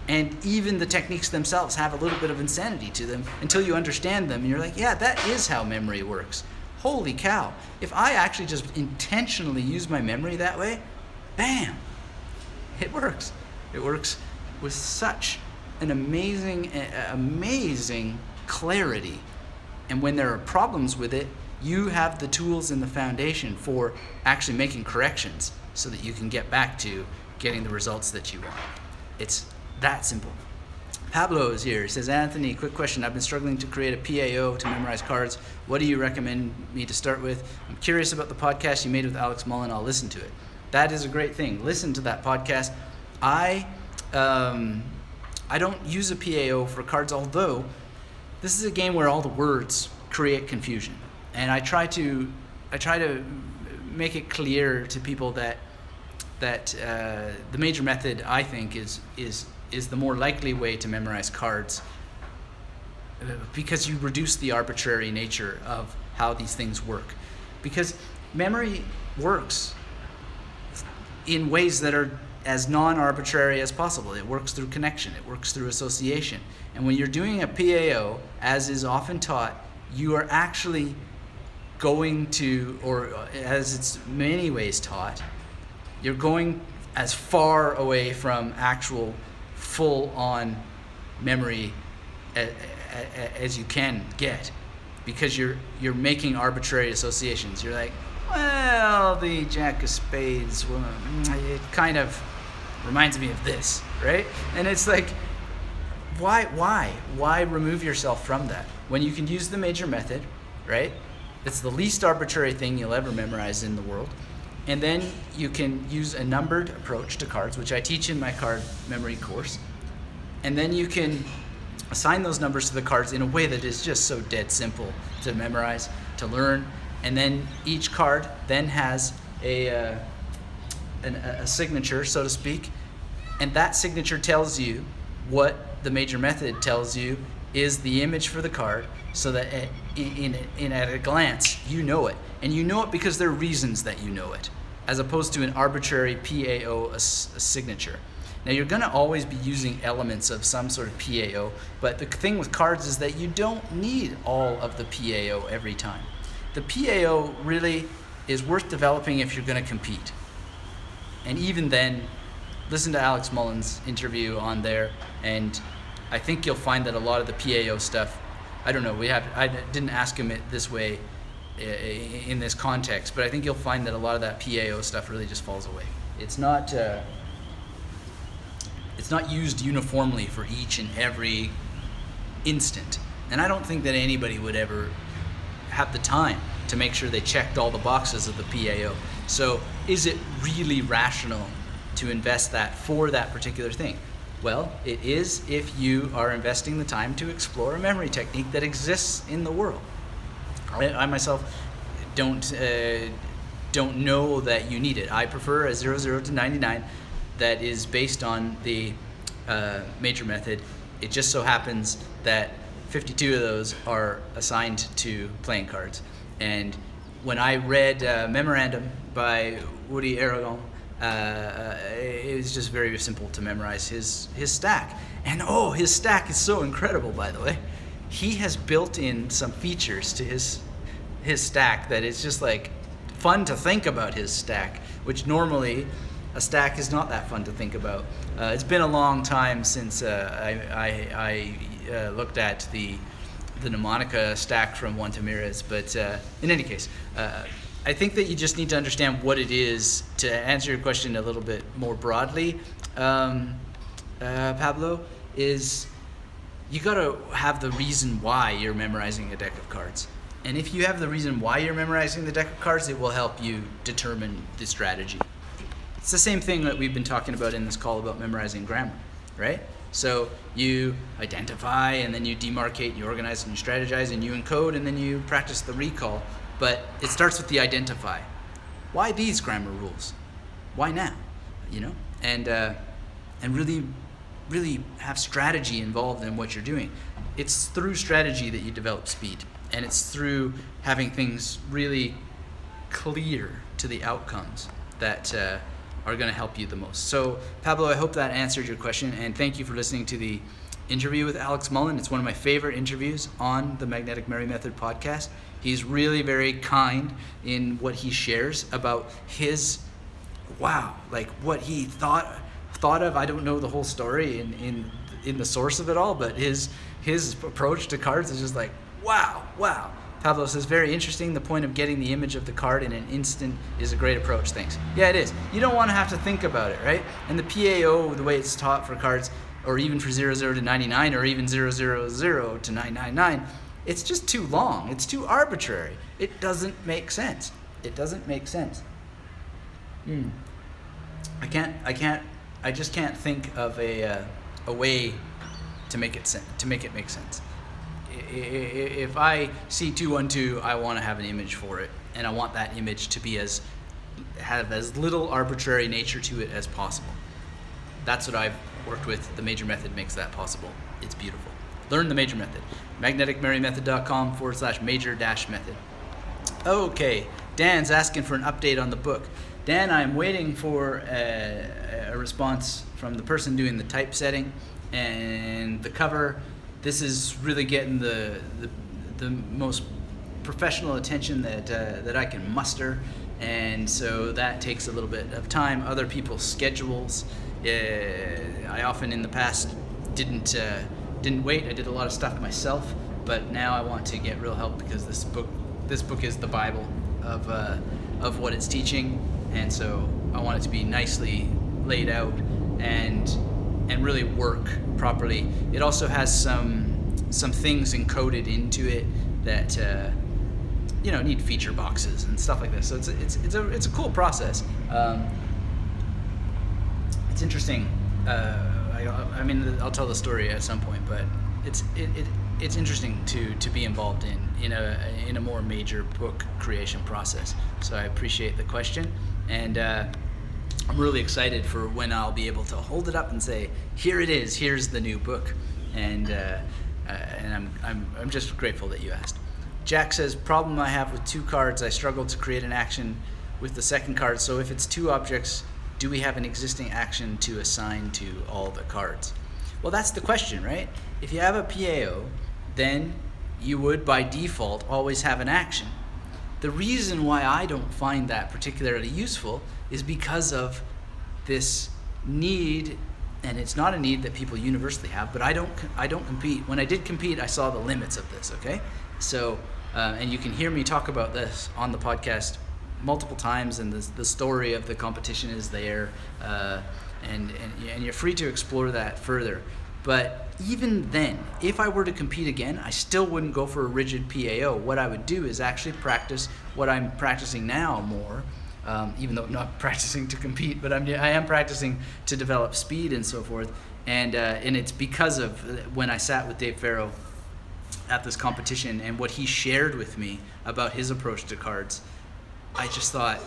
And even the techniques themselves have a little bit of insanity to them until you understand them, and you're like, yeah, that is how memory works. Holy cow. If I actually just intentionally use my memory that way, bam, it works. It works with such an amazing clarity. And when there are problems with it, you have the tools and the foundation for actually making corrections so that you can get back to getting the results that you want. It's that simple. Pablo is here. He says, Anthony, quick question. I've been struggling to create a PAO to memorize cards. What do you recommend me to start with? I'm curious about the podcast you made with Alex Mullen. I'll listen to it. That is a great thing. Listen to that podcast. I don't use a PAO for cards, although this is a game where all the words create confusion. And I try to make it clear to people that the major method, I think, is the more likely way to memorize cards, because you reduce the arbitrary nature of how these things work. Because memory works in ways that are as non-arbitrary as possible. It works through connection. It works through association. And when you're doing a PAO, as is often taught, you are actually going to, or as it's many ways taught, you're going as far away from actual full-on memory as you can get, because you're making arbitrary associations. You're like, well, the Jack of Spades, well, it kind of reminds me of this, right? And it's like, why remove yourself from that when you can use the major method, right? It's the least arbitrary thing you'll ever memorize in the world. And then you can use a numbered approach to cards, which I teach in my card memory course. And then you can assign those numbers to the cards in a way that is just so dead simple to memorize, to learn. And then each card then has a signature, so to speak. And that signature tells you what the major method tells you is the image for the card, so that at a glance, you know it. And you know it because there are reasons that you know it, as opposed to an arbitrary PAO, a signature. Now, you're going to always be using elements of some sort of PAO, but the thing with cards is that you don't need all of the PAO every time. The PAO really is worth developing if you're going to compete. And even then, listen to Alex Mullen's interview on there, and I think you'll find that a lot of the PAO stuff, I don't know, I didn't ask him it this way in this context, but I think you'll find that a lot of that PAO stuff really just falls away. It's not used uniformly for each and every instant. And I don't think that anybody would ever have the time to make sure they checked all the boxes of the PAO. So is it really rational to invest that for that particular thing? Well, it is if you are investing the time to explore a memory technique that exists in the world. I myself don't know that you need it. I prefer a 00 to 99 that is based on the major method. It just so happens that 52 of those are assigned to playing cards. And when I read Memorandum by Woody Aragon, it was just very simple to memorize his stack. And his stack is so incredible, by the way. He has built in some features to his stack that it's just like fun to think about his stack, which normally a stack is not that fun to think about. It's been a long time since I looked at the mnemonic stack from Juan Tamirez, but in any case, I think that you just need to understand what it is to answer your question a little bit more broadly. Pablo, is you got to have the reason why you're memorizing a deck of cards. And if you have the reason why you're memorizing the deck of cards, it will help you determine the strategy. It's the same thing that we've been talking about in this call about memorizing grammar, right? So you identify, and then you demarcate, and you organize, and you strategize, and you encode, and then you practice the recall. But it starts with the identify. Why these grammar rules? Why now? And really have strategy involved in what you're doing. It's through strategy that you develop speed, and it's through having things really clear to the outcomes that are going to help you the most. So, Pablo, I hope that answered your question, and thank you for listening to the interview with Alex Mullen. It's one of my favorite interviews on the Magnetic Memory Method podcast. He's really very kind in what he shares about his, what he thought of. I don't know the whole story in the source of it all, but his approach to cards is just like, wow. Pablo says, very interesting. The point of getting the image of the card in an instant is a great approach. Thanks. Yeah, it is. You don't want to have to think about it, right? And the PAO, the way it's taught for cards, or even for 00 to 99, or even 000 to 999, it's just too long. It's too arbitrary. It doesn't make sense. I just can't think of a way to make it make sense. If I see 212, I want to have an image for it, and I want that image to have as little arbitrary nature to it as possible. That's what I've worked with. The Major Method makes that possible. It's beautiful. Learn the Major Method. magneticmerrymethod.com/major-method. Okay, Dan's asking for an update on the book. Dan, I'm waiting for a response from the person doing the typesetting and the cover. This is really getting the most professional attention that I can muster, and so that takes a little bit of time. Other people's schedules. I often in the past didn't wait. I did a lot of stuff myself, but now I want to get real help because this book is the Bible of what it's teaching, and so I want it to be nicely laid out and really work properly. It also has some things encoded into it that need feature boxes and stuff like this. So it's a cool process. It's interesting. I'll tell the story at some point, but it's interesting to be involved in a more major book creation process. So I appreciate the question, and I'm really excited for when I'll be able to hold it up and say, here it is, here's the new book, and I'm just grateful that you asked. Jack says, problem I have with two cards, I struggle to create an action with the second card. So if it's two objects, do we have an existing action to assign to all the cards? Well, that's the question, right? If you have a PAO, then you would by default always have an action. The reason why I don't find that particularly useful is because of this need, and it's not a need that people universally have, but I don't compete. When I did compete, I saw the limits of this, okay? So, and you can hear me talk about this on the podcast multiple times, and the story of the competition is there, and you're free to explore that further. But even then, if I were to compete again, I still wouldn't go for a rigid PAO. What I would do is actually practice what I'm practicing now more, even though I'm not practicing to compete, but I am practicing to develop speed and so forth. And it's because of when I sat with Dave Farrow at this competition and what he shared with me about his approach to cards, I just thought,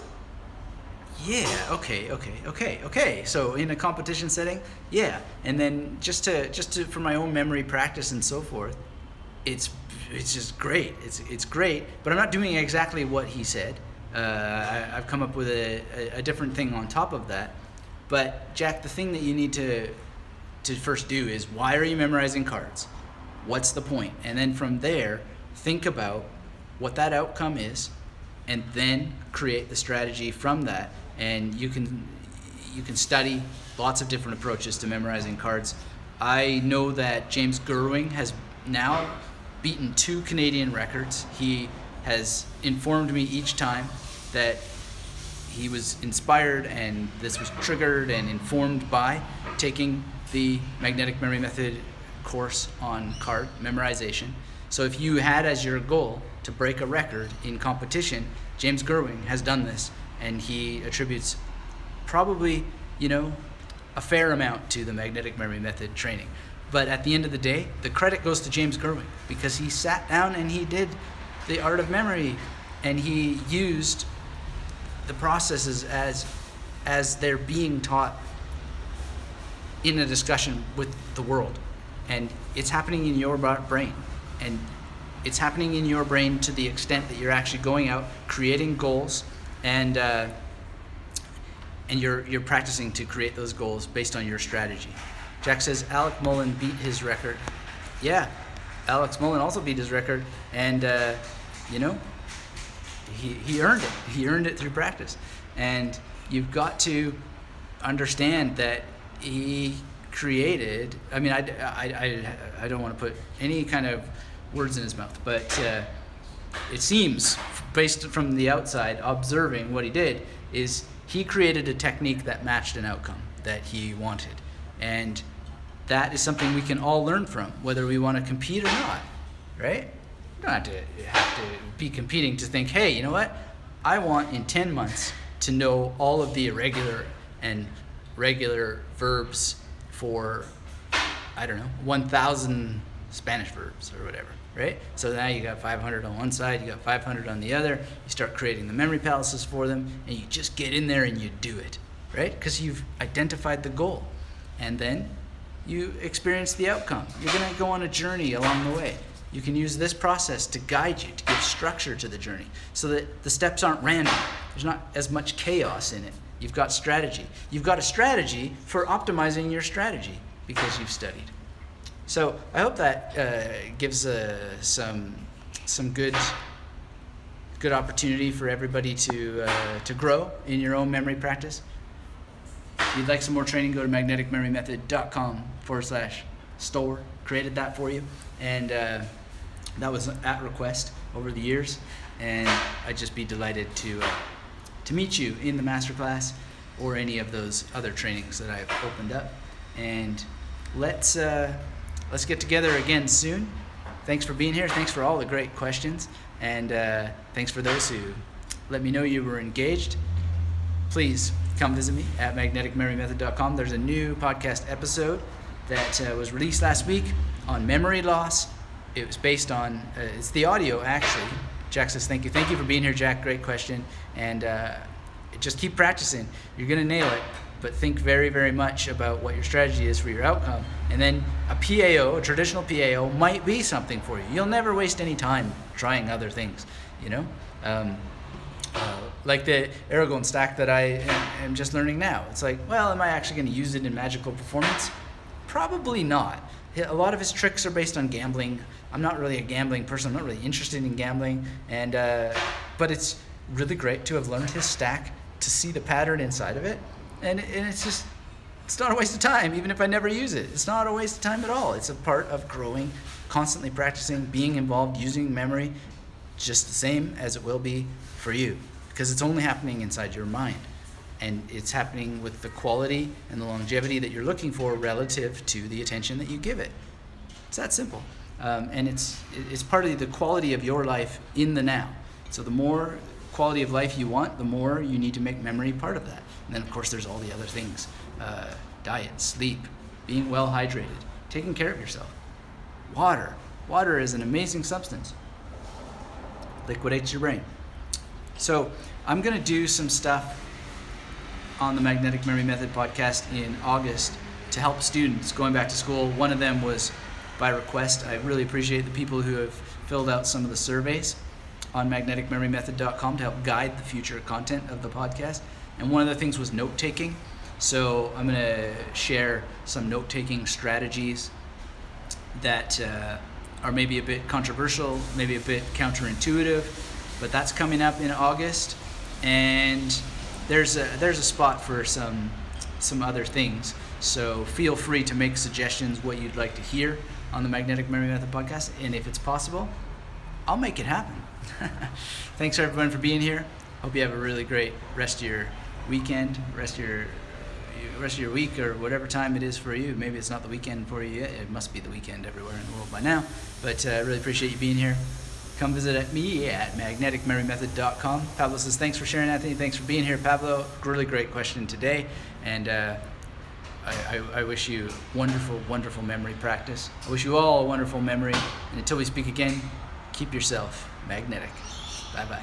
yeah, okay. So in a competition setting, yeah. And then just to for my own memory practice and so forth, it's just great. It's great. But I'm not doing exactly what he said. I've come up with a different thing on top of that. But Jack, the thing that you need to first do is, why are you memorizing cards? What's the point? And then from there, think about what that outcome is, and then create the strategy from that. And you can study lots of different approaches to memorizing cards. I know that James Gerwing has now beaten 2 Canadian records. He has informed me each time that he was inspired and this was triggered and informed by taking the Magnetic Memory Method course on card memorization. So if you had as your goal to break a record in competition, James Gerwing has done this, and he attributes probably, a fair amount to the Magnetic Memory Method training. But at the end of the day, the credit goes to James Gerwing, because he sat down and he did the art of memory, and he used the processes as they're being taught in a discussion with the world. And it's happening in your brain. And it's happening in your brain to the extent that you're actually going out, creating goals, and you're practicing to create those goals based on your strategy. Jack says Alec Mullen beat his record. Yeah, Alex Mullen also beat his record, and he earned it. He earned it through practice. And you've got to understand that he created, I don't want to put any kind of words in his mouth, but it seems, based from the outside, observing what he did, is he created a technique that matched an outcome that he wanted. And that is something we can all learn from, whether we want to compete or not, right? You don't have to be competing to think, hey, you know what? I want in 10 months to know all of the irregular and regular verbs for, 1,000 Spanish verbs or whatever, right? So now you got 500 on one side, you got 500 on the other. You start creating the memory palaces for them, and you just get in there and you do it, right? Because you've identified the goal, and then you experience the outcome. You're going to go on a journey along the way. You can use this process to guide you, to give structure to the journey, so that the steps aren't random. There's not as much chaos in it. You've got strategy. You've got a strategy for optimizing your strategy because you've studied. So I hope that gives some good opportunity for everybody to grow in your own memory practice. If you'd like some more training, go to magneticmemorymethod.com/store. Created that for you, and that was at request over the years, and I'd just be delighted to meet you in the masterclass or any of those other trainings that I've opened up. And let's get together again soon. Thanks for being here. Thanks for all the great questions, and thanks for those who let me know you were engaged. Please come visit me at magneticmemorymethod.com. There's a new podcast episode that was released last week on memory loss. It was based on, it's the audio actually. Jack says, thank you for being here, Jack, great question. And just keep practicing. You're gonna nail it, but think very, very much about what your strategy is for your outcome. And then a PAO, a traditional PAO, might be something for you. You'll never waste any time trying other things, like the Irregular stack that I am just learning now. It's like, well, am I actually going to use it in magical performance? Probably not. A lot of his tricks are based on gambling. I'm not really a gambling person. I'm not really interested in gambling. And but it's really great to have learned his stack, to see the pattern inside of it. And it's not a waste of time, even if I never use it. It's not a waste of time at all. It's a part of growing, constantly practicing, being involved, using memory, just the same as it will be for you. Because it's only happening inside your mind. And it's happening with the quality and the longevity that you're looking for relative to the attention that you give it. It's that simple. And it's part of the quality of your life in the now. So the more quality of life you want, the more you need to make memory part of that. And then, of course, there's all the other things. Diet, sleep, being well hydrated, taking care of yourself. Water. Water is an amazing substance. Liquidates your brain. So I'm going to do some stuff on the Magnetic Memory Method podcast in August to help students going back to school. One of them was by request. I really appreciate the people who have filled out some of the surveys. on magneticmemorymethod.com to help guide the future content of the podcast. And one of the things was note-taking. So I'm going to share some note-taking strategies that are maybe a bit controversial, maybe a bit counterintuitive, but that's coming up in August. And there's a spot for some other things. So feel free to make suggestions what you'd like to hear on the Magnetic Memory Method podcast, and if it's possible, I'll make it happen. Thanks everyone for being here. Hope you have a really great rest of your weekend, rest of your week, or whatever time it is for you. Maybe it's not the weekend for you yet. It must be the weekend everywhere in the world by now. But I really appreciate you being here. Come visit me at magneticmemorymethod.com. Pablo says, thanks for sharing, Anthony. Thanks for being here, Pablo. Really great question today. And I wish you wonderful, wonderful memory practice. I wish you all a wonderful memory. And until we speak again, keep yourself magnetic. Bye-bye.